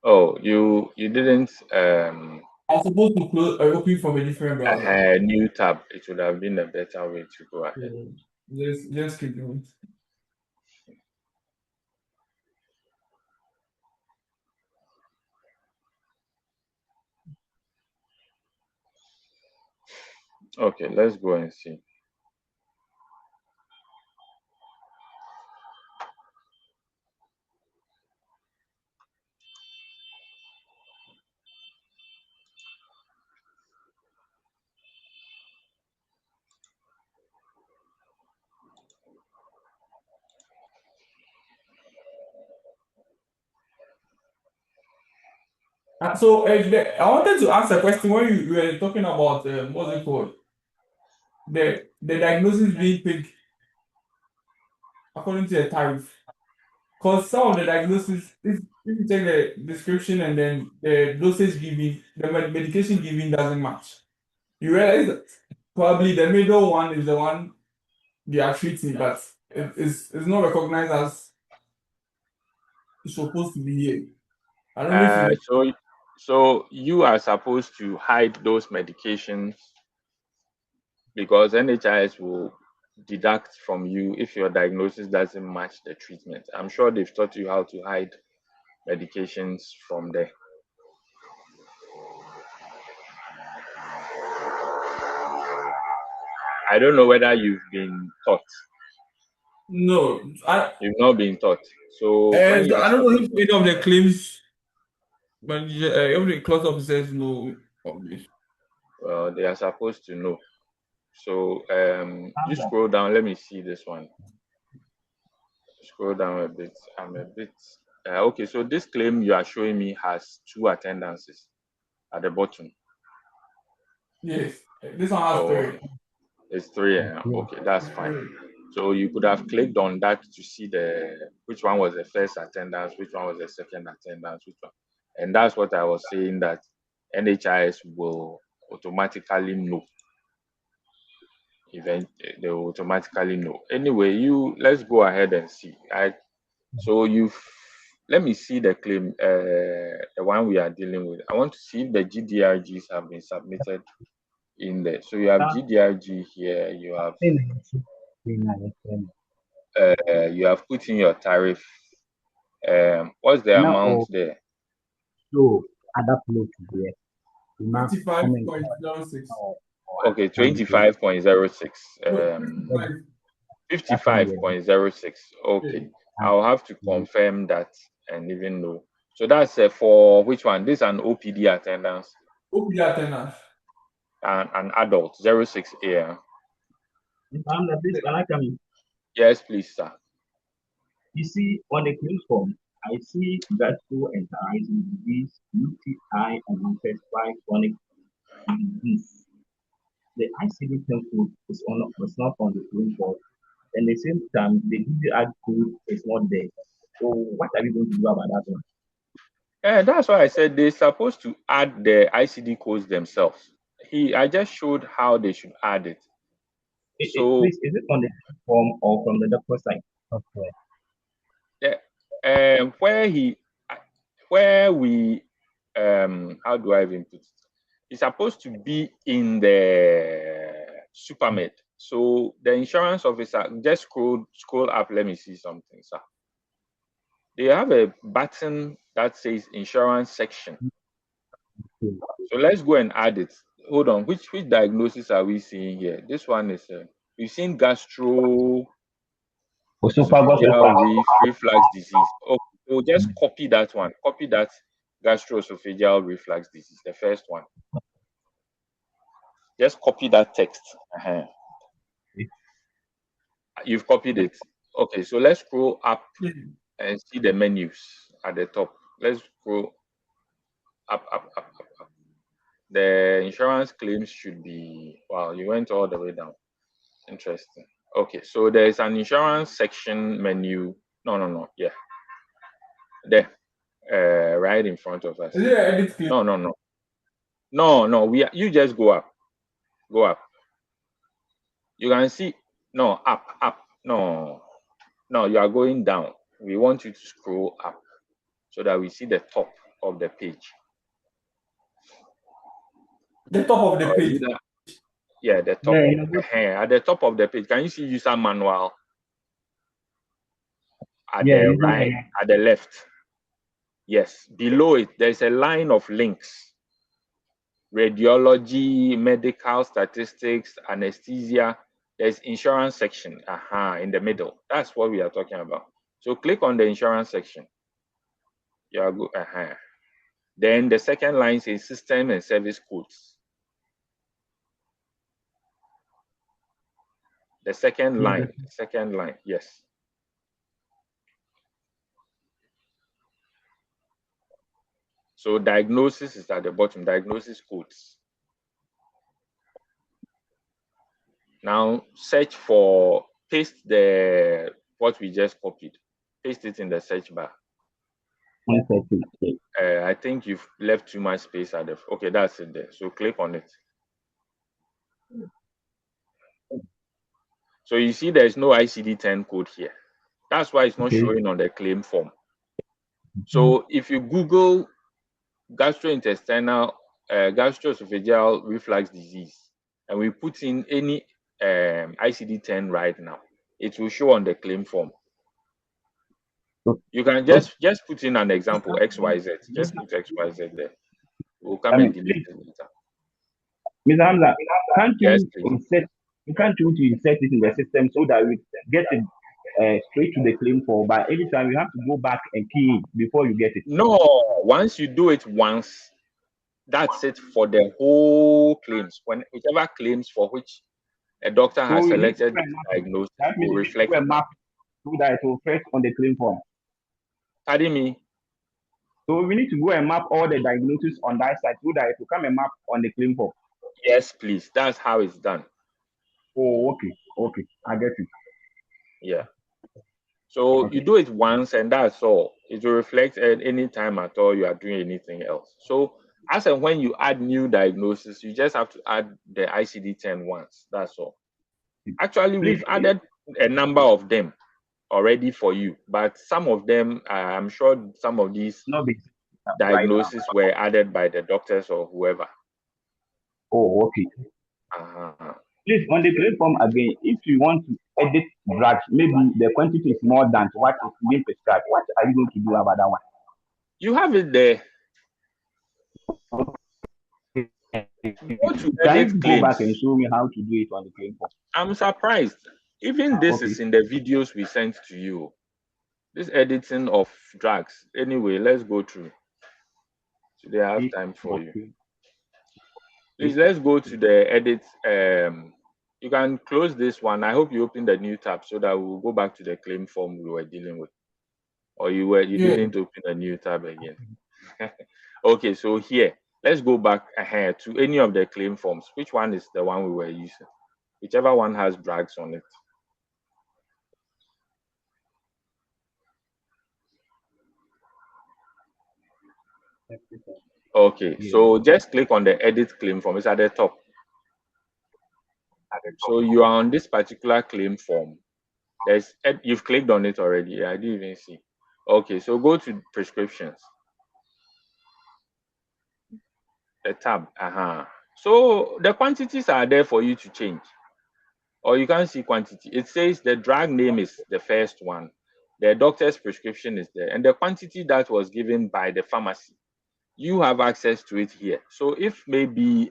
S1: Oh, you didn't
S2: I'm supposed to close open from a different browser.
S1: a new tab. It would have been a better way to go ahead.
S2: So just keep doing it.
S1: Okay, let's go and see.
S2: So I wanted to ask a question when you were talking about what's it called? The diagnosis being paid according to the tariff. Because some of the diagnosis, if you take the description and then the dosage given, the medication given doesn't match. You realize that probably the middle one is the one they are treating, but it's not recognized as it's supposed to be here. I don't know if you
S1: So you are supposed to hide those medications because NHIS will deduct from you if your diagnosis doesn't match the treatment. I'm sure they've taught you how to hide medications from there. I don't know whether you've been taught.
S2: no.
S1: You've not been taught. So when you
S2: So
S1: are
S2: I don't know
S1: supposed
S2: if any of the claims, but every class officers know of this.
S1: they are supposed to know. So you scroll down. Let me see this one. Scroll down a bit. I'm a bit okay. So this claim you are showing me has 2 attendances at the bottom.
S2: Yes, this one has
S1: Oh,
S2: 3.
S1: it's 3. Okay, that's fine. So you could have clicked on that to see which one was the first attendance, which one was the second attendance, which one. And that's what I was saying, that NHIS will automatically know. They will automatically know. Anyway, let's go ahead and see. So let me see the claim, the one we are dealing with. I want to see if the GDRGs have been submitted in there. So you have GDRG here. You have put in your tariff. What's the amount there?
S3: So other place there.
S2: 55.06.
S1: Okay, 25.06.
S2: 55.
S1: 55.06. Okay, I'll have to confirm that and even know. So that's for which one? This is an OPD attendance.
S2: OPD attendance.
S1: And an adult, 06 AM.
S3: Please, can I come in?
S1: Yes, please, sir.
S3: You see, on the claim form, I see gastroenteritis disease, UTI, and unspecified chronic disease. The ICD-10 code is not on the claim form, and at the same time, the DDR code is not there. So, what are we going to do about that one?
S1: That's why I said they're supposed to add the ICD codes themselves. I just showed how they should add it.
S3: Please, is it on the form or from the doctor's side? Okay.
S1: Where we how do I even put it? It's supposed to be in the supermed. So the insurance officer, just scroll up. Let me see something, sir. They have a button that says insurance section. So let's go and add it. Hold on, which diagnosis are we seeing here? This one is we've seen esophageal reflux disease. Okay, so just copy that one. Copy that gastroesophageal reflux disease, the first one. Just copy that text. You've copied it. Okay, so let's scroll up and see the menus at the top. Let's scroll up. The insurance claims should be, wow, you went all the way down. Interesting. Okay, so there's an insurance section menu. No. Yeah. There. Right in front of us.
S2: Is it an edit claim?
S1: No. You just go up. Go up. You can see. No, up. No, you are going down. We want you to scroll up so that we see the top of the page.
S2: The top of the page.
S1: Yeah, the top. At the top of the page, can you see user manual? At the right, at the left. Yes, below it, there's a line of links. radiology, medical statistics, anesthesia. There's insurance section in the middle. That's what we are talking about. So click on the insurance section. You are good. Then the second line is system and service codes. The second line, yes. So diagnosis is at the bottom, diagnosis codes. Now search for, paste the what we just copied. Paste it in the search bar. I think you've left too much space at the, okay, that's it there. So click on it. So you see there's no ICD-10 code here. That's why it's not showing on the claim form. So if you Google gastroesophageal reflux disease, and we put in any ICD-10 right now, it will show on the claim form. You can just put in an example, XYZ. Just put XYZ there. We'll come and delete it later.
S3: Mr. Hamza, can't you
S1: Yes,
S3: insert it in the system so that we get it straight to the claim form? But every time you have to go back and key it before you get it.
S1: No, once you do it once, that's it for the whole claims. Whichever claims for which a doctor has selected the diagnosis will reflect
S3: a map so that it will reflect on the claim form.
S1: Pardon me?
S3: So we need to go and map all the diagnoses on that side so that it will come and map on the claim form.
S1: Yes, please. That's how it's done.
S3: Oh, okay. I get it.
S1: Yeah. So you do it once and that's all. It will reflect at any time at all you are doing anything else. So as and when you add new diagnosis, you just have to add the ICD-10 once. That's all. Actually, we've added a number of them already for you, but some of them, I'm sure some of these diagnoses were added by the doctors or whoever.
S3: Oh, okay. Please, on the claim form again, if you want to edit drugs, maybe the quantity is more than what is being prescribed, what are you going to do about that one?
S1: You have it there.
S3: Can you go back and show me how to do it on the claim form?
S1: I'm surprised. Even this is in the videos we sent to you. This editing of drugs. Anyway, let's go through. Today I have time for you. Please, let's go to the edit. You can close this one. I hope you open the new tab so that we'll go back to the claim form we were dealing with. Or you didn't open a new tab again. Okay, so here, let's go back ahead to any of the claim forms. Which one is the one we were using? Whichever one has drugs on it. Okay, so just click on the edit claim form. It's at the top. So you are on this particular claim form. You've clicked on it already. I didn't even see. Okay, so go to prescriptions. The tab. So the quantities are there for you to change. Or you can see quantity. It says the drug name is the first one. The doctor's prescription is there. And the quantity that was given by the pharmacy, you have access to it here. So if maybe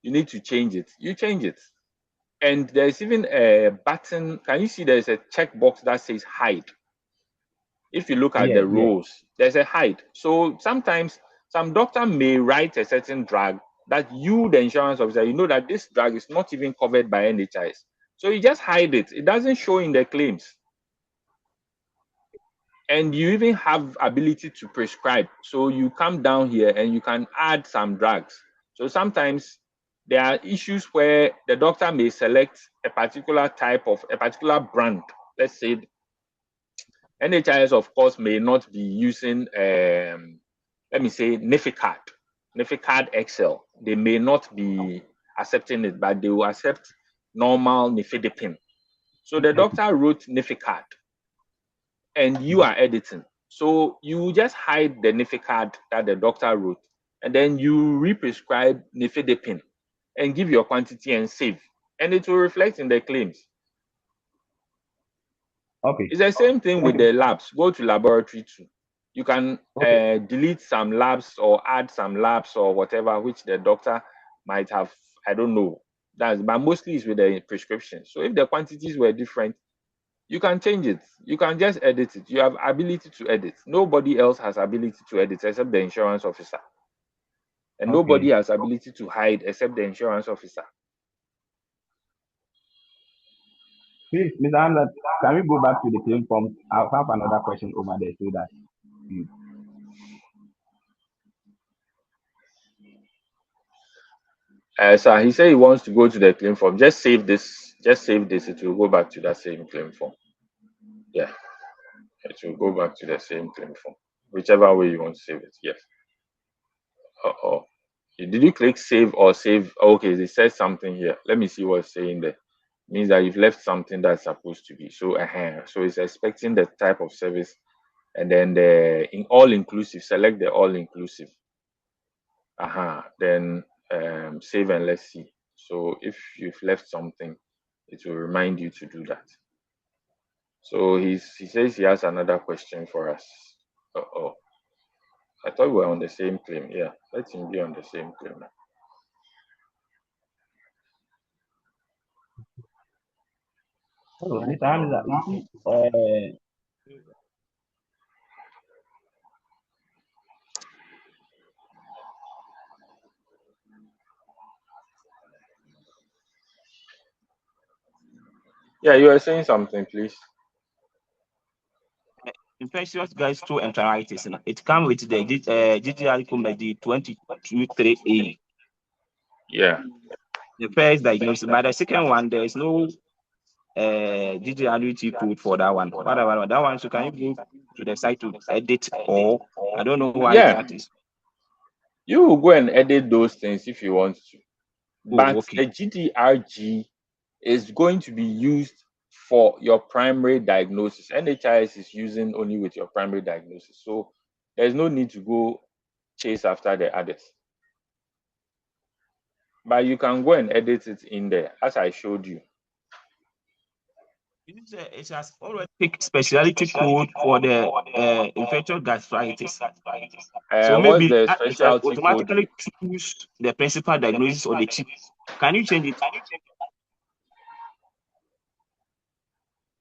S1: you need to change it, you change it. And there's even a button. Can you see there's a checkbox that says hide? If you look at the rows, there's a hide. So sometimes some doctor may write a certain drug that you, the insurance officer, you know that this drug is not even covered by NHIS. So you just hide it. It doesn't show in the claims. And you even have ability to prescribe. So you come down here and you can add some drugs. So sometimes there are issues where the doctor may select a particular type of, a particular brand. Let's say NHIS, of course, may not be using, let me say, Nefficard XL. They may not be accepting it, but they will accept normal nifedipine. So the doctor wrote Nefficard, and you are editing. So you just hide the Nefficard that the doctor wrote, and then you re-prescribe nifedipine and give your quantity and save, and it will reflect in the claims. Okay. It's the same thing with the labs. Go to laboratory too. You can delete some labs or add some labs or whatever, which the doctor might have, I don't know. But mostly it's with the prescription. So if the quantities were different, you can change it. You can just edit it. You have ability to edit. Nobody else has ability to edit except the insurance officer. And nobody has ability to hide except the insurance officer.
S5: Please, Mr. Hamlet, can we go back to the claim form? I'll have another question over there so that
S1: Sir, he said he wants to go to the claim form. Just save this. Just save this. It will go back to that same claim form. Yeah, it will go back to the same claim form. Whichever way you want to save it. Yes. Oh. Did you click save or save? Okay, it says something here. Let me see what's saying there. Means that you've left something that's supposed to be. So, so it's expecting the type of service, and then the in all inclusive. Select the all inclusive. Then save and let's see. So if you've left something, it will remind you to do that. So he says he has another question for us. I thought we were on the same claim. Yeah, let him be on the same claim.
S5: Mr. Hamlet, you see,
S1: Yeah, you were saying something, please.
S5: infectious gastroenteritis. It comes with the GGR Comedy 223A.
S1: Yeah.
S5: The first diagnosis. By the second one, there is no GGRT code for that one. Whatever that one, so can you go to the site to edit, or I don't know why that is.
S1: You will go and edit those things if you want to. But
S5: okay.
S1: the GDRG is going to be used for your primary diagnosis. NHIS is using only with your primary diagnosis. So there's no need to go chase after the others. But you can go and edit it in there, as I showed you.
S5: It has already picked specialty code for the infectious gastritis. So maybe
S1: what's the
S5: it
S1: specialty
S5: automatically
S1: code?
S5: choose the principal diagnosis or the chief. Can you change it?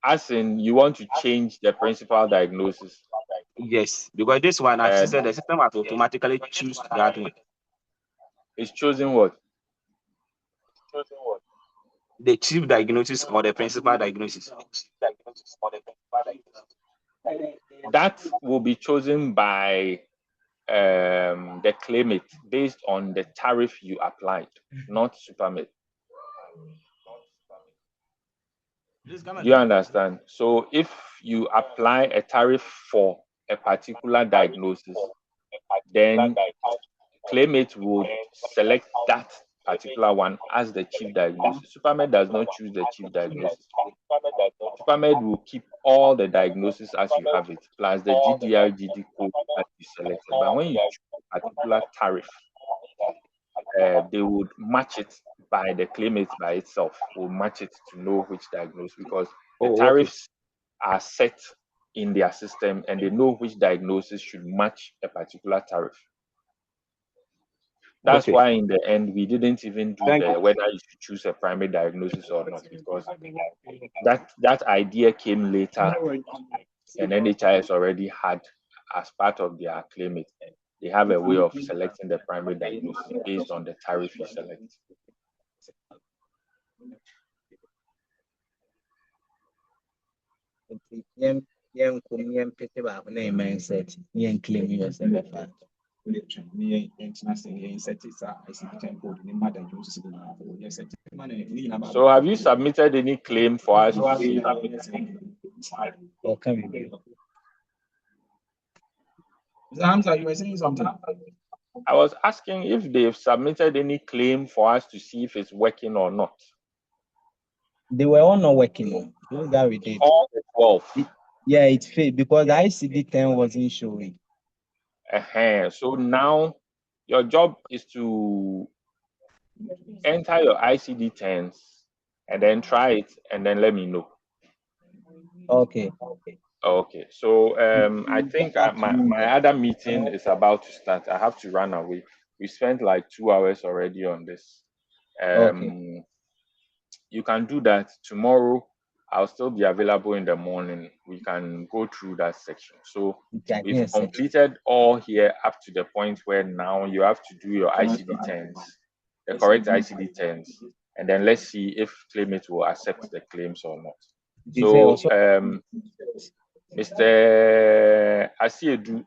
S1: As in, you want to change the principal diagnosis?
S5: Yes, because this one, as you said, the system has automatically choose that one.
S1: It's choosing what?
S5: The chief diagnosis or the principal diagnosis.
S1: That will be chosen by the claimant based on the tariff you applied, not Supermed. Do you understand? So if you apply a tariff for a particular diagnosis, then claimant would select that particular one as the chief diagnosis. Supermed does not choose the chief diagnosis. Supermed will keep all the diagnosis as you have it, plus the GDR/GD code that you selected. But when you choose a particular tariff, they would match it by the claimant by itself, will match it to know which diagnosis, because the tariffs are set in their system and they know which diagnosis should match a particular tariff. That's why in the end we didn't even do whether you should choose a primary diagnosis or not, because that idea came later, and NHIS already had as part of their claimant. They have a way of selecting the primary diagnosis based on the tariff you select. So have you submitted any claim for us to see?
S5: Hamza, you were saying something.
S1: I was asking if they've submitted any claim for us to see if it's working or not.
S6: They were all not working. Those that we did.
S1: All the 12.
S6: Yeah, it failed because the ICD-10 wasn't showing.
S1: So now your job is to enter your ICD-10s and then try it and then let me know.
S6: Okay.
S1: Okay, so I think my other meeting is about to start. I have to run away. We spent like 2 hours already on this.
S6: Okay.
S1: You can do that tomorrow. I'll still be available in the morning. We can go through that section. So we've
S6: Yes, sir.
S1: completed all here up to the point where now you have to do your ICD 10s, the correct ICD 10s, and then let's see if claimant will accept the claims or not.
S6: This is
S1: So
S6: also
S1: Mr. Asiedu,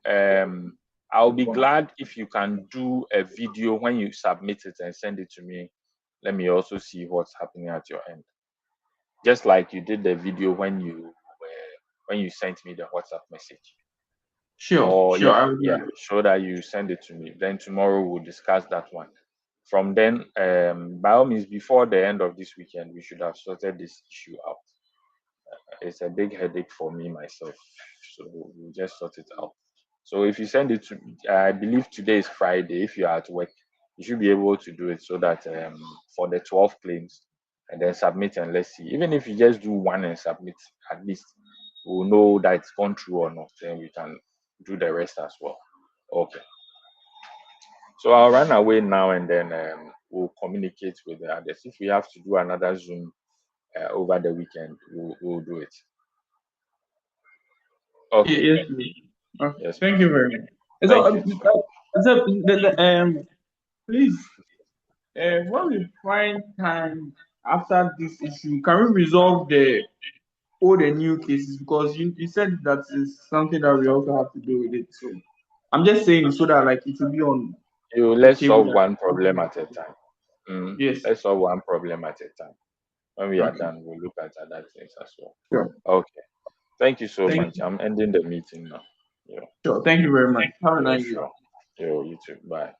S1: I'll be glad if you can do a video when you submit it and send it to me. Let me also see what's happening at your end. Just like you did the video when you sent me the WhatsApp message.
S2: Sure,
S1: Yeah,
S2: I will do
S1: yeah,
S2: that.
S1: show that you send it to me. Then tomorrow we'll discuss that one. From then, by all means, before the end of this weekend, we should have sorted this issue out. It's a big headache for me myself, so we'll just sort it out. So if you send it to me, I believe today is Friday. If you're at work, you should be able to do it so that for the 12 claims, and then submit, and let's see. Even if you just do one and submit, at least we'll know that it's gone through or not. Then we can do the rest as well. Okay. So I'll run away now, and then we'll communicate with the others. If we have to do another Zoom over the weekend, we'll do it. Okay.
S2: Yes, please. Okay.
S1: Yes,
S2: Thank
S1: please.
S2: you very much. So,
S1: Thank you too.
S2: please, when we find time after this issue, can we resolve the old and new cases? Because you said that is something that we also have to do with it. So I'm just saying so that like it will be on the
S1: Let's
S2: table.
S1: solve one problem at a time.
S2: Yes.
S1: Let's solve one problem at a time. When we are
S2: Okay.
S1: done, we'll look at other things as well.
S2: Sure.
S1: Okay. Thank you so
S2: Thank
S1: much.
S2: you.
S1: I'm ending the meeting now. Yeah.
S2: Sure. Thank you very much. Have a
S1: Yeah,
S2: nice day.
S1: sure. Yo, you too. Bye.